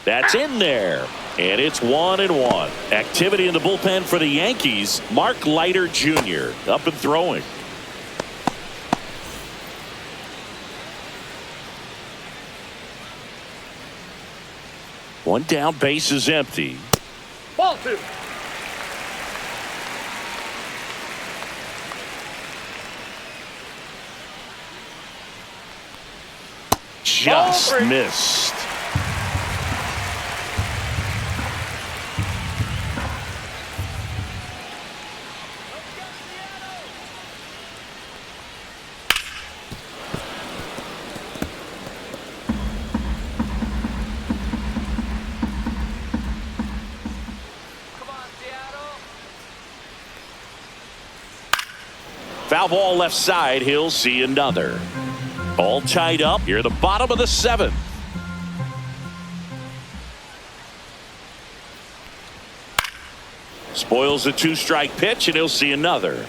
That's in there. And it's 1-1. Activity in the bullpen for the Yankees. Mark Leiter Jr. up and throwing. One down, base is empty. Ball 2. Just missed. Foul ball left side. He'll see another. All tied up here at the bottom of the 7th. Spoils the 2-strike pitch, and he'll see another.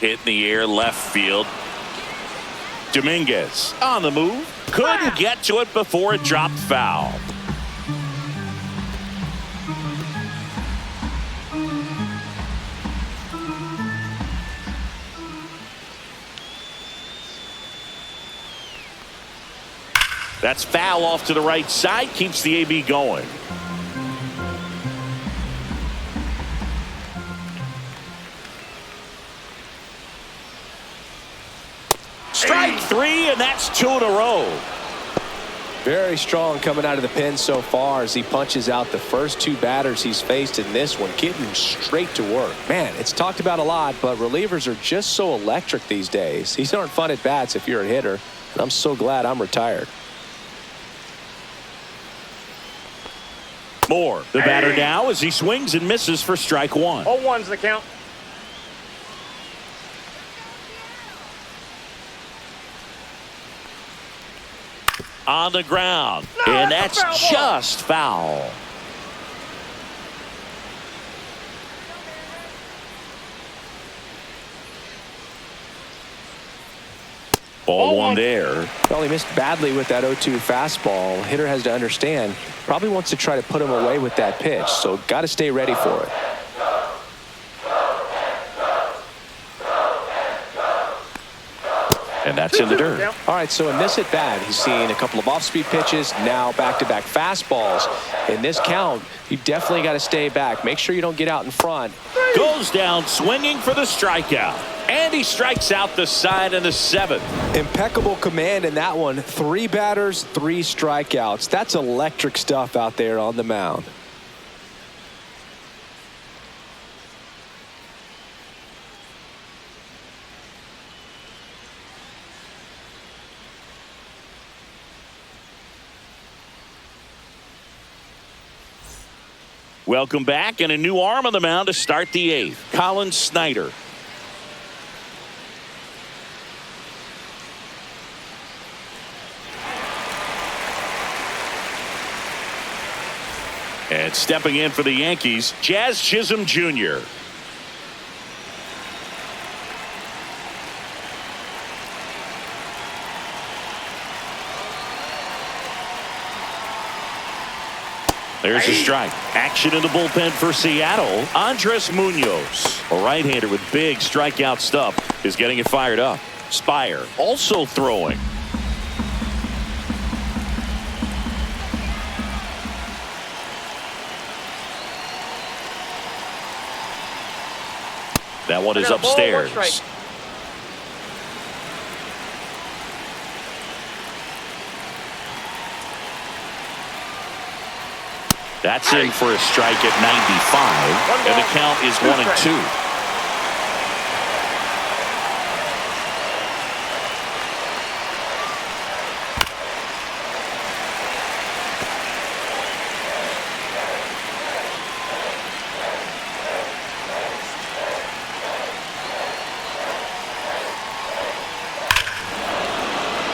Hit in the air left field. Dominguez on the move. Couldn't get to it before it dropped foul. That's foul off to the right side. Keeps the AB going. Strike 3, and that's 2 in a row. Very strong coming out of the pen so far as he punches out the first 2 batters he's faced in this one, getting him straight to work. Man, it's talked about a lot, but relievers are just so electric these days. These aren't fun at bats if you're a hitter, and I'm so glad I'm retired. Moore, the batter now, as he swings and misses for strike 1. 0-1's the count. On the ground, No, and that's that's a foul ball. just foul. Ball 1 there. Well, he missed badly with that 0-2 fastball. Hitter has to understand, probably wants to try to put him away with that pitch, so got to stay ready for it. And that's in the dirt. All right, so in this at bat, he's seen a couple of off-speed pitches, now back-to-back fastballs. In this count, you definitely got to stay back. Make sure you don't get out in front. Goes down swinging for the strikeout. And he strikes out the side in the 7th. Impeccable command in that one. 3 batters, 3 strikeouts. That's electric stuff out there on the mound. Welcome back, and a new arm on the mound to start the 8th. Colin Snyder. And stepping in for the Yankees, Jazz Chisholm Jr. There's a strike. Action in the bullpen for Seattle. Andres Munoz, a right-hander with big strikeout stuff, is getting it fired up. Spire also throwing. That one is upstairs. That's in for a strike at 95, and the count is 1-2.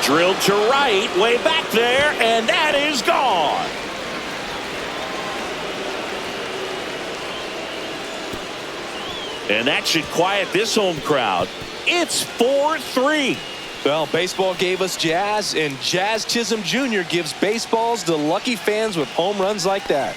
Drilled to right, way back there, and that is gone. And that should quiet this home crowd. It's 4-3. Well, baseball gave us jazz, and Jazz Chisholm Jr. gives baseballs to lucky fans with home runs like that.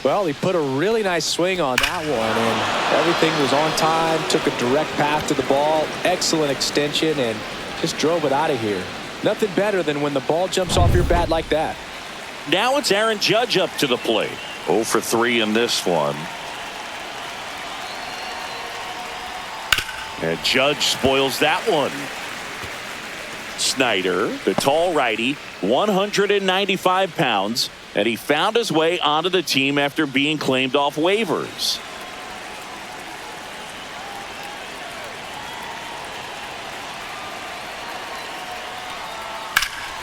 Well, he put a really nice swing on that one, and everything was on time, took a direct path to the ball, excellent extension, and just drove it out of here. Nothing better than when the ball jumps off your bat like that. Now it's Aaron Judge up to the plate. 0 for 3 in this one. And Judge spoils that one. Snyder, the tall righty, 195 pounds, and he found his way onto the team after being claimed off waivers.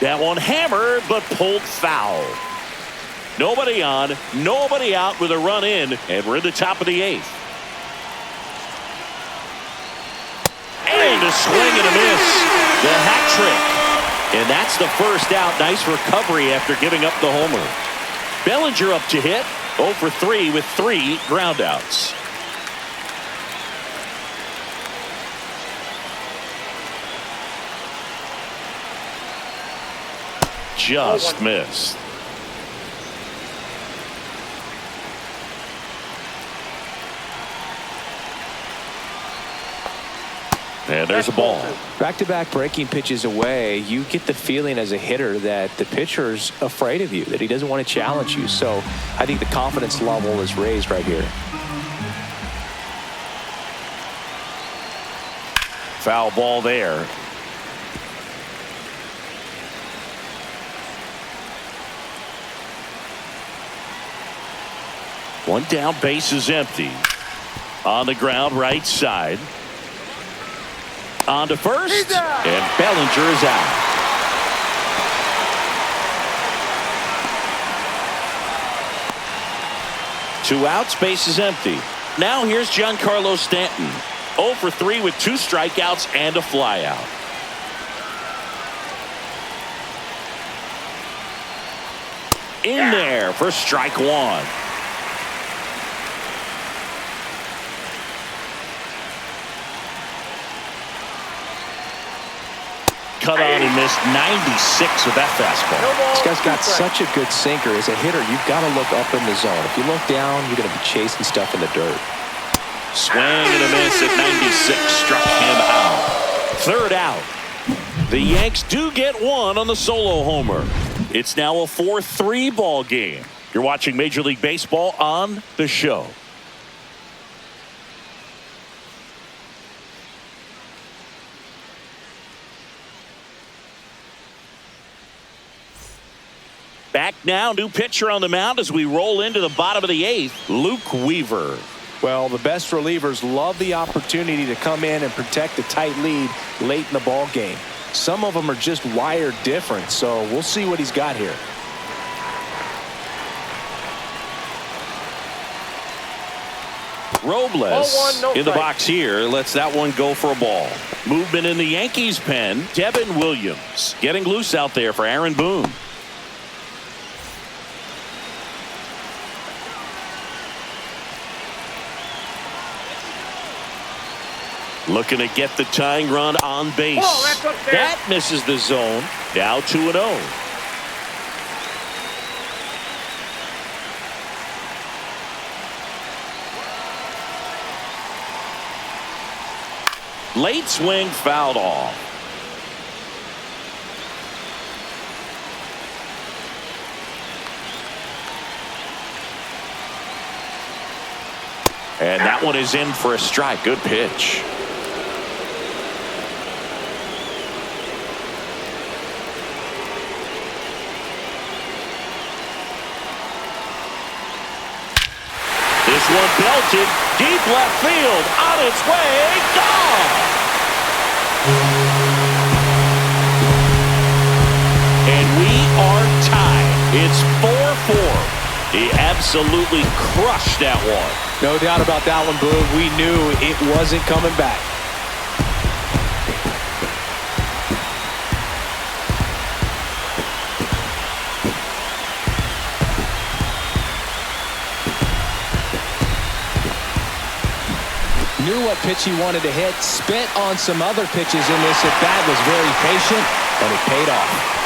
That one hammered, but pulled foul. Nobody on, nobody out with a run in, and we're in the top of the 8th. And a swing and a miss. The hat trick. And that's the first out. Nice recovery after giving up the homer. Bellinger up to hit. 0 for 3 with 3 groundouts. Just missed. And there's a ball. Back-to-back breaking pitches away, you get the feeling as a hitter that the pitcher's afraid of you, that he doesn't want to challenge you. So I think the confidence level is raised right here. Foul ball there. One down, base is empty. On the ground, right side. On to first, and Bellinger is out. Two outs, base is empty. Now here's Giancarlo Stanton. 0 for 3 with 2 strikeouts and a flyout. In there for strike 1. Cut on and missed 96 with that fastball. This guy's got such a good sinker. As a hitter, you've got to look up in the zone. If you look down, you're going to be chasing stuff in the dirt. Swing and a miss at 96. Struck him out. Third out. The Yanks do get one on the solo homer. It's now a 4-3 ball game. You're watching Major League Baseball on The Show. Back now, new pitcher on the mound as we roll into the bottom of the 8th, Luke Weaver. Well, the best relievers love the opportunity to come in and protect a tight lead late in the ball game. Some of them are just wired different, so we'll see what he's got here. Robles in the box here lets that one go for a ball. Movement in the Yankees pen. Devin Williams getting loose out there for Aaron Boone. Looking to get the tying run on base. That misses the zone. Now 2-0. Late swing fouled off. And that one is in for a strike. Good pitch. This one belted. Deep left field, on its way, gone! And we are tied. It's 4-4. He absolutely crushed that one. No doubt about that one, Blue. We knew it wasn't coming back. Knew what pitch he wanted to hit, spent on some other pitches in this at bat, was very patient, and it paid off.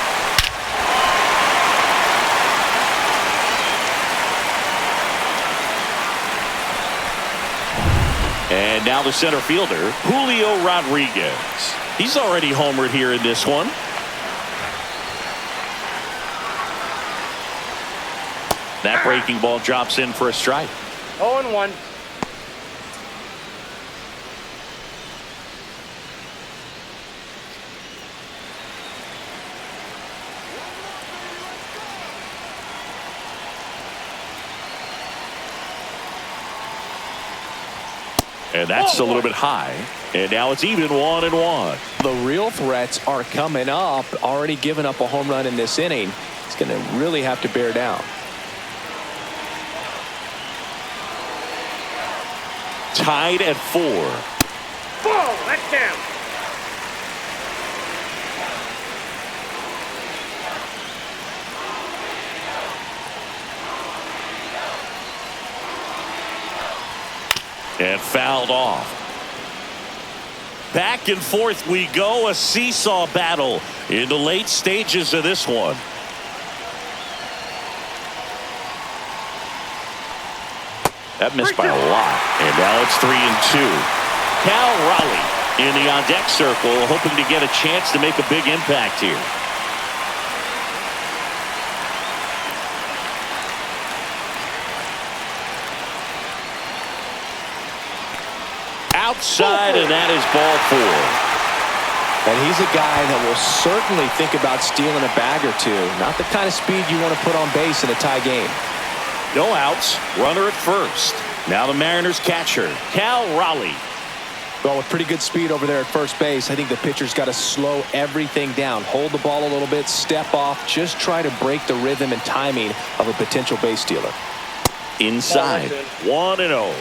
And now the center fielder, Julio Rodriguez. He's already homered here in this one. That breaking ball drops in for a strike. 0-1. And that's a little bit high. And now it's even 1-1. The real threats are coming up. Already given up a home run in this inning. He's going to really have to bear down. Tied at 4. Ball, that's down. And fouled off. Back and forth we go. A seesaw battle in the late stages of this one. That missed by a lot. And now it's 3-2. Cal Raleigh in the on-deck circle, hoping to get a chance to make a big impact here. Outside, and that is ball 4. And he's a guy that will certainly think about stealing a bag or two. Not the kind of speed you want to put on base in a tie game. No outs, runner at first. Now the Mariners catcher, Cal Raleigh. Well, with pretty good speed over there at first base, I think the pitcher's got to slow everything down. Hold the ball a little bit, step off, just try to break the rhythm and timing of a potential base stealer. Inside, 1-0.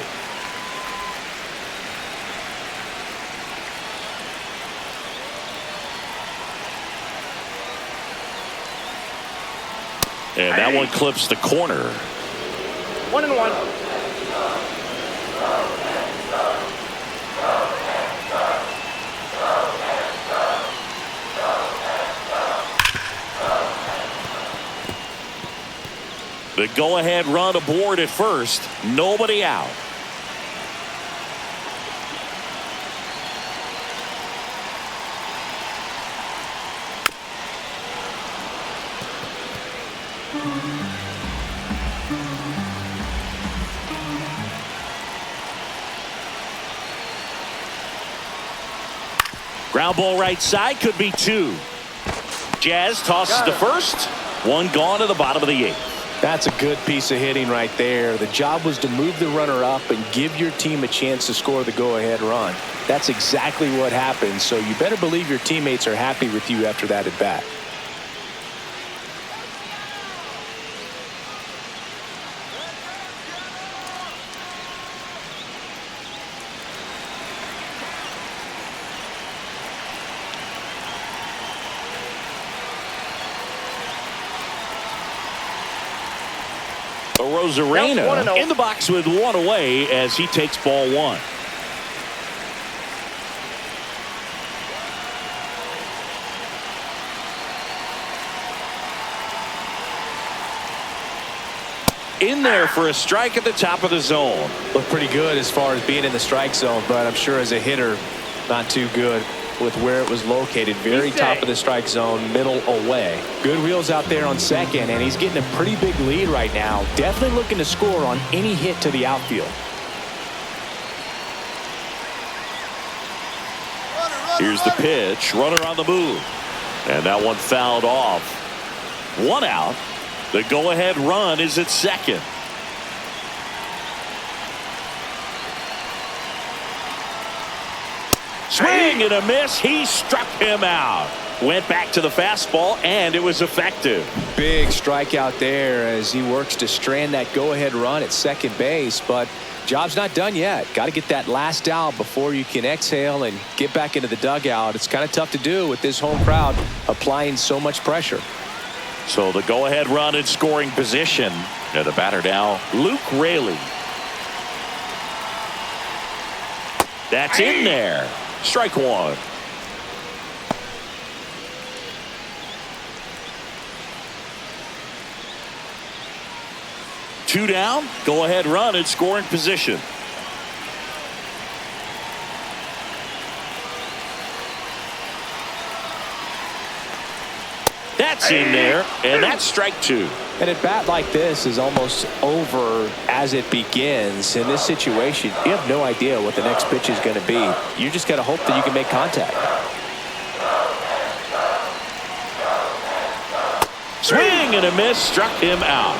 And that one clips the corner. 1-1. The go-ahead run aboard at first. Nobody out. Ground ball right side, could be 2. Jazz tosses to first. One gone to the bottom of the 8th. That's a good piece of hitting right there. The job was to move the runner up and give your team a chance to score the go-ahead run. That's exactly what happened, so you better believe your teammates are happy with you after that at bat. Rosarena in the box with one away as he takes ball 1. In there for a strike at the top of the zone. Looked pretty good as far as being in the strike zone, but I'm sure as a hitter, not too good with where it was located. Very top of the strike zone, middle away. Good wheels out there on second, and he's getting a pretty big lead right now. Definitely looking to score on any hit to the outfield. Here's the pitch, runner on the move, and that one fouled off. 1 out. The go-ahead run is at second. Swing and a miss. He struck him out. Went back to the fastball, and it was effective. Big strikeout there as he works to strand that go-ahead run at second base, but job's not done yet. Got to get that last out before you can exhale and get back into the dugout. It's kind of tough to do with this home crowd applying so much pressure. So the go-ahead run in scoring position. And the batter now, Luke Raley. That's in there. Strike one. Two down. Go-ahead run in scoring position. That's in there, and that's strike two. And at bat like this is almost over as it begins. In this situation, you have no idea what the next pitch is going to be. You just got to hope that you can make contact. Swing and a miss, struck him out.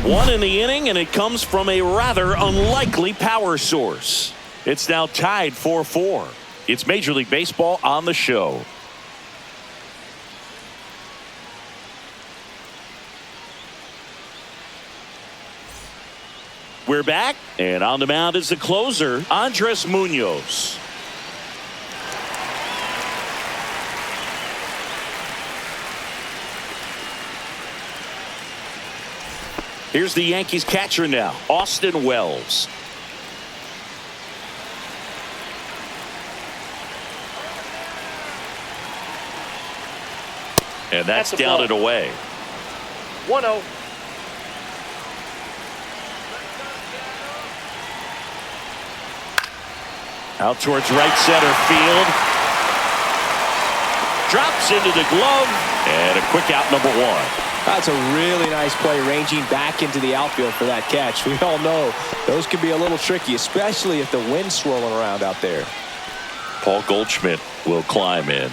One in the inning, and it comes from a rather unlikely power source. It's now tied 4-4. It's Major League Baseball on the show. We're back, and on the mound is the closer, Andres Munoz. Here's the Yankees catcher now, Austin Wells. And that's down and away. 1-0. Out towards right center field. Drops into the glove, and a quick out, number one. That's a really nice play, ranging back into the outfield for that catch. We all know those can be a little tricky, especially if the wind's swirling around out there. Paul Goldschmidt will climb in.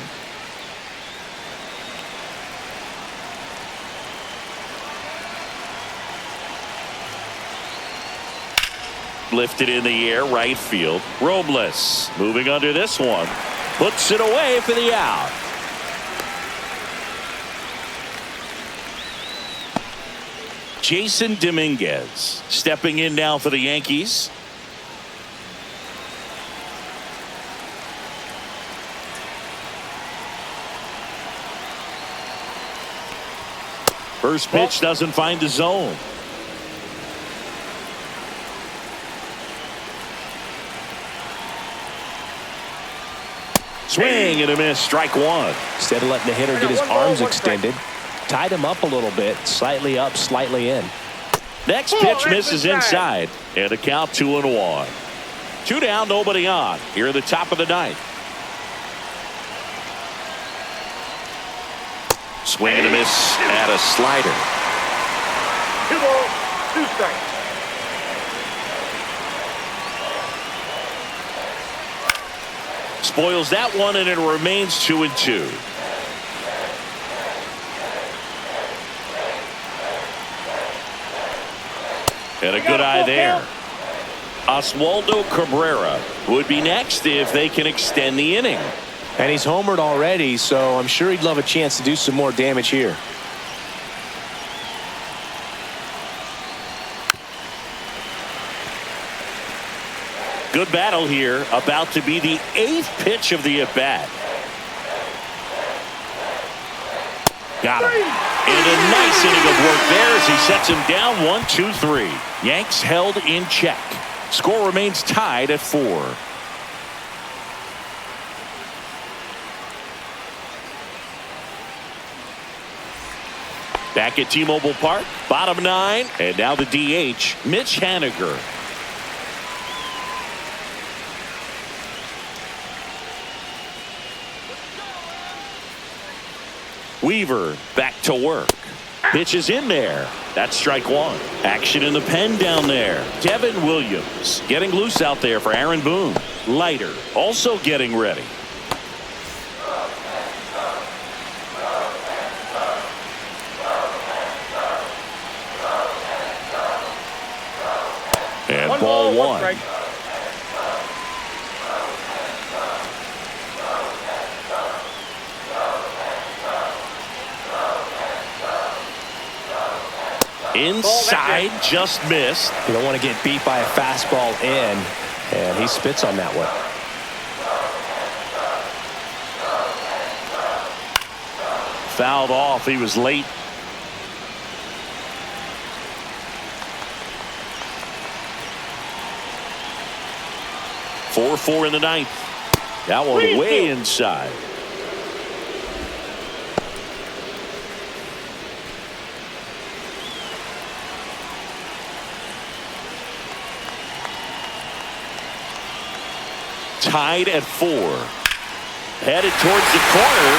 Lifted in the air, right field. Robles moving under this one. Puts it away for the out. Jason Dominguez stepping in now for the Yankees. First pitch doesn't find the zone. Swing and a miss, strike one. Instead of letting the hitter get his arms extended, tied him up a little bit, slightly up, slightly in. Next pitch misses inside, and a count 2-1. Two down, nobody on. Here at the top of the ninth. Swing and a miss at a slider. 2 balls, 2 strikes. Spoils that one, and it remains 2-2. And a good eye there. Oswaldo Cabrera would be next if they can extend the inning. And he's homered already, so I'm sure he'd love a chance to do some more damage here. Good battle here, about to be the 8th pitch of the at-bat. Got him. And a nice inning of work there as he sets him down 1-2-3. Yanks held in check. Score remains tied at 4. Back at T-Mobile Park, bottom 9, and now the DH, Mitch Haniger. Weaver back to work. Pitch is in there. That's strike one. Action in the pen down there. Devin Williams getting loose out there for Aaron Boone. Leiter also getting ready. And ball one. Inside, just missed. You don't want to get beat by a fastball in, and he spits on that one. Fouled off. He was late. Four in the ninth. That one way inside. Tied at 4. Headed towards the corner.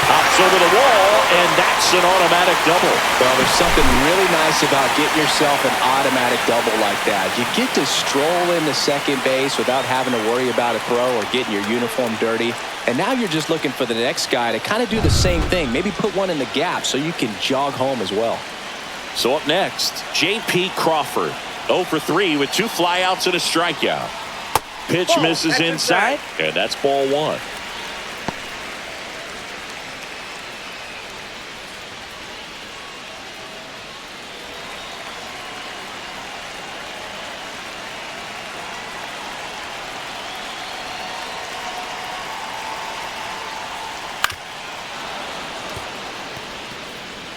Pops over the wall, and that's an automatic double. Well, there's something really nice about getting yourself an automatic double like that. You get to stroll into second base without having to worry about a throw or getting your uniform dirty. And now you're just looking for the next guy to kind of do the same thing. Maybe put one in the gap so you can jog home as well. So up next, J.P. Crawford. 0 for 3 with 2 flyouts and a strikeout. Pitch misses inside, and that's ball 1.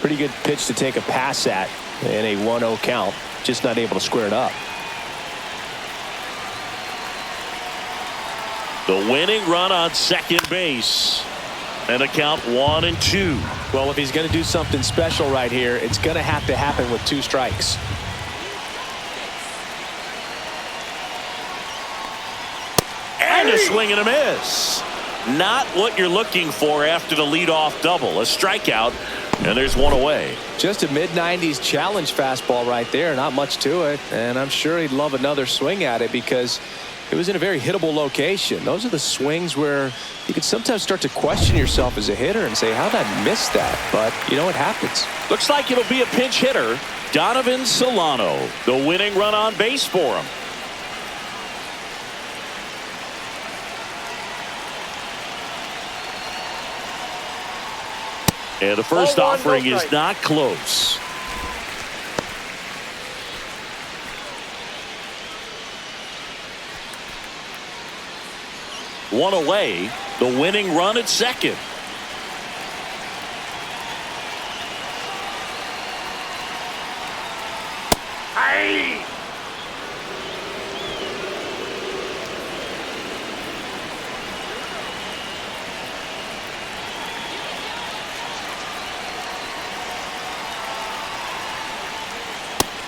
Pretty good pitch to take a pass at in a 1-0 count. Just not able to square it up. The winning run on second base. And a count 1-2. Well, if he's going to do something special right here, it's going to have to happen with 2 strikes. And a swing and a miss. Not what you're looking for after the leadoff double. A strikeout, and there's 1 away. Just a mid-90s challenge fastball right there. Not much to it. And I'm sure he'd love another swing at it because it was in a very hittable location. Those are the swings where you could sometimes start to question yourself as a hitter and say, how did I miss that? But, you know, it happens. Looks like it'll be a pinch hitter. Donovan Solano, the winning run on base for him. And the first offering is not close. One away. The winning run at second. Aye.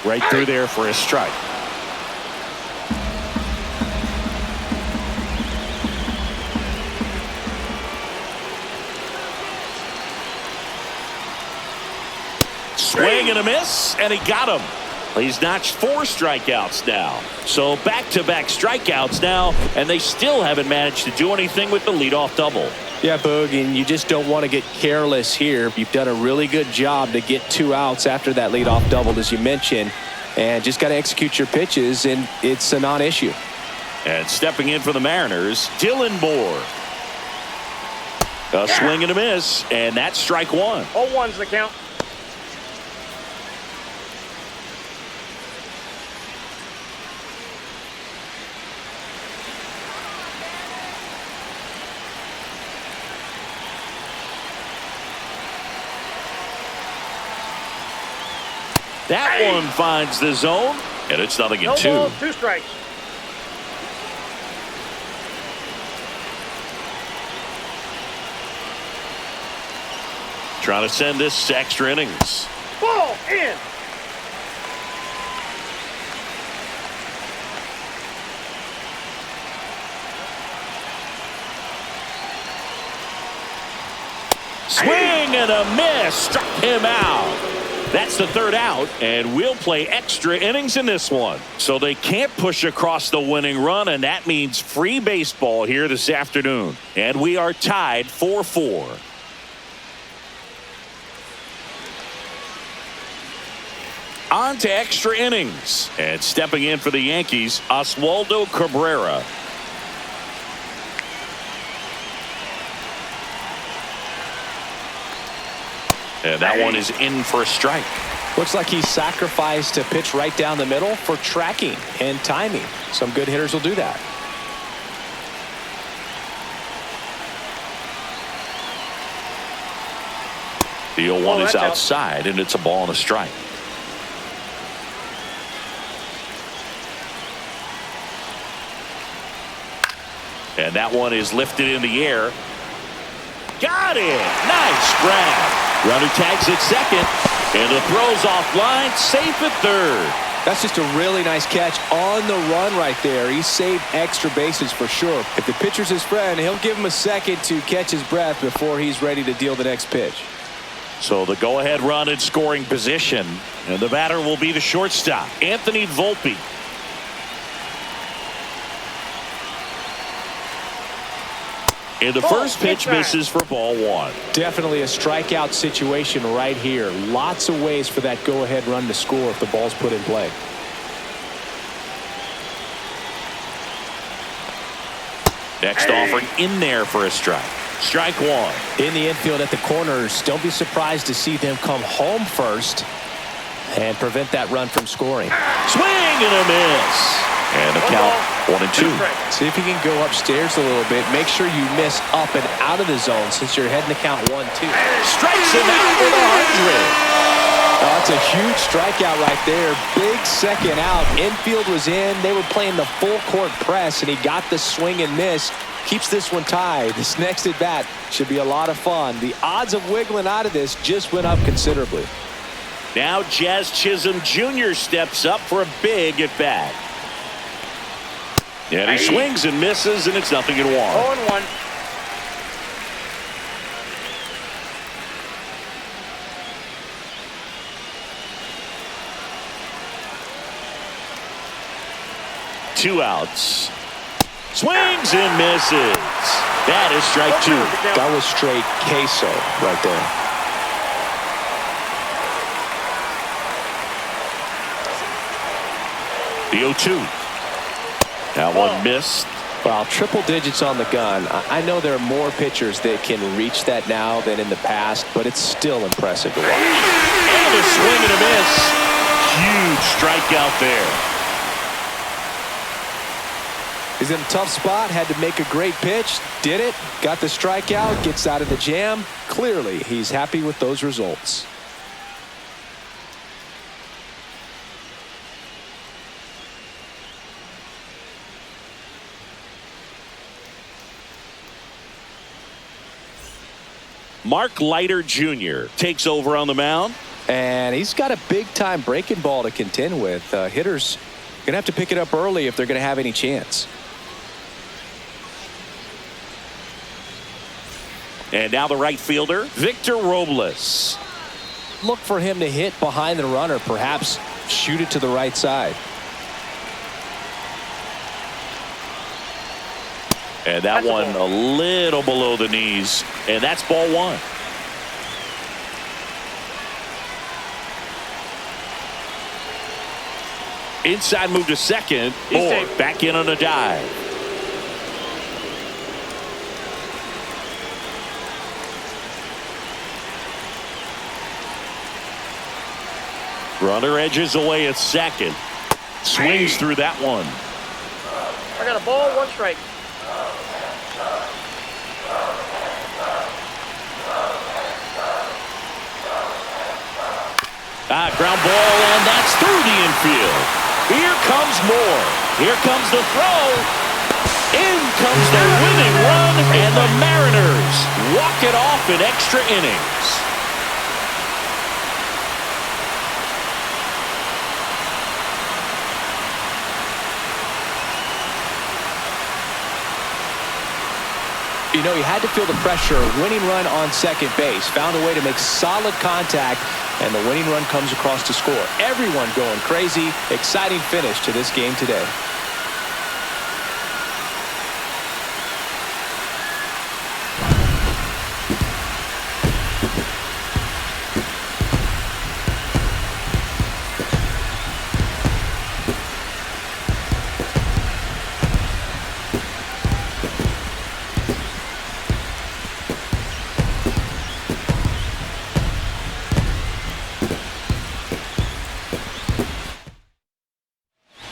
Right through there for a strike. Swing and a miss, and he got him. He's notched 4 strikeouts now. So back-to-back strikeouts now, and they still haven't managed to do anything with the leadoff double. Yeah, Boog, and you just don't want to get careless here. You've done a really good job to get 2 outs after that leadoff double, as you mentioned, and just got to execute your pitches, and it's a non-issue. And stepping in for the Mariners, Dylan Moore. A swing and a miss, and that's strike 1. 0-1's the count. That one finds the zone, and it's 0-2. No balls, 2 strikes. Trying to send this to extra innings. Ball in. Swing and a miss. Struck him out. That's the 3rd out, and we'll play extra innings in this one. So they can't push across the winning run, and that means free baseball here this afternoon. And we are tied 4-4. On to extra innings. And stepping in for the Yankees, Oswaldo Cabrera. And that one is in for a strike. Looks like he sacrificed a pitch right down the middle for tracking and timing. Some good hitters will do that. The 0-1 is outside, and it's a ball and a strike. And that one is lifted in the air. Got it. Nice grab. Runner tags at second, and the throw's offline. Safe at third. That's just a really nice catch on the run right there. He saved extra bases for sure. If the pitcher's his friend, he'll give him a second to catch his breath before he's ready to deal the next pitch. So the go-ahead run in scoring position, and the batter will be the shortstop, Anthony Volpe. And the first pitch misses for ball one. Definitely a strikeout situation right here. Lots of ways for that go-ahead run to score if the ball's put in play. Next offering in there for a strike. Strike one. In the infield at the corners, don't be surprised to see them come home first and prevent that run from scoring. Swing and a miss. And the count 1-2. See if you can go upstairs a little bit. Make sure you miss up and out of the zone since you're heading to count 1-2. Strikes him out with 100. Oh, that's a huge strikeout right there. Big second out. Infield was in. They were playing the full court press, and he got the swing and miss. Keeps this one tied. This next at bat should be a lot of fun. The odds of wiggling out of this just went up considerably. Now Jazz Chisholm Jr. steps up for a big at bat. And he swings and misses, and it's 0-1. 0-1. Two outs. Swings and misses. That is strike two. That was straight queso right there. The 0-2. That one missed. Well, triple digits on the gun. I know there are more pitchers that can reach that now than in the past, but it's still impressive to watch. And a swing and a miss. Huge strikeout there. He's in a tough spot, had to make a great pitch, did it, got the strikeout, gets out of the jam. Clearly, he's happy with those results. Mark Leiter Jr. takes over on the mound. And he's got a big-time breaking ball to contend with. Hitters going to have to pick it up early if they're going to have any chance. And now the right fielder, Victor Robles. Look for him to hit behind the runner, perhaps shoot it to the right side. And that one a little below the knees, and that's ball one. Inside move to second, or back in on a dive. Runner edges away at second. Swings through that one. I got a ball, 1 strike. Ground ball, and that's through the infield. Here comes more. Here comes the throw. In comes the winning run, and the Mariners walk it off in extra innings. You know, he had to feel the pressure. Winning run on second base. Found a way to make solid contact, and the winning run comes across to score. Everyone going crazy. Exciting finish to this game today.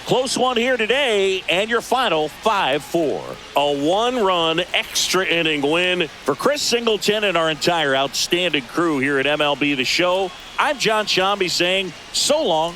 Close one here today, and your final 5-4. A one-run extra inning win for Chris Singleton and our entire outstanding crew here at MLB The Show. I'm John Shambi saying so long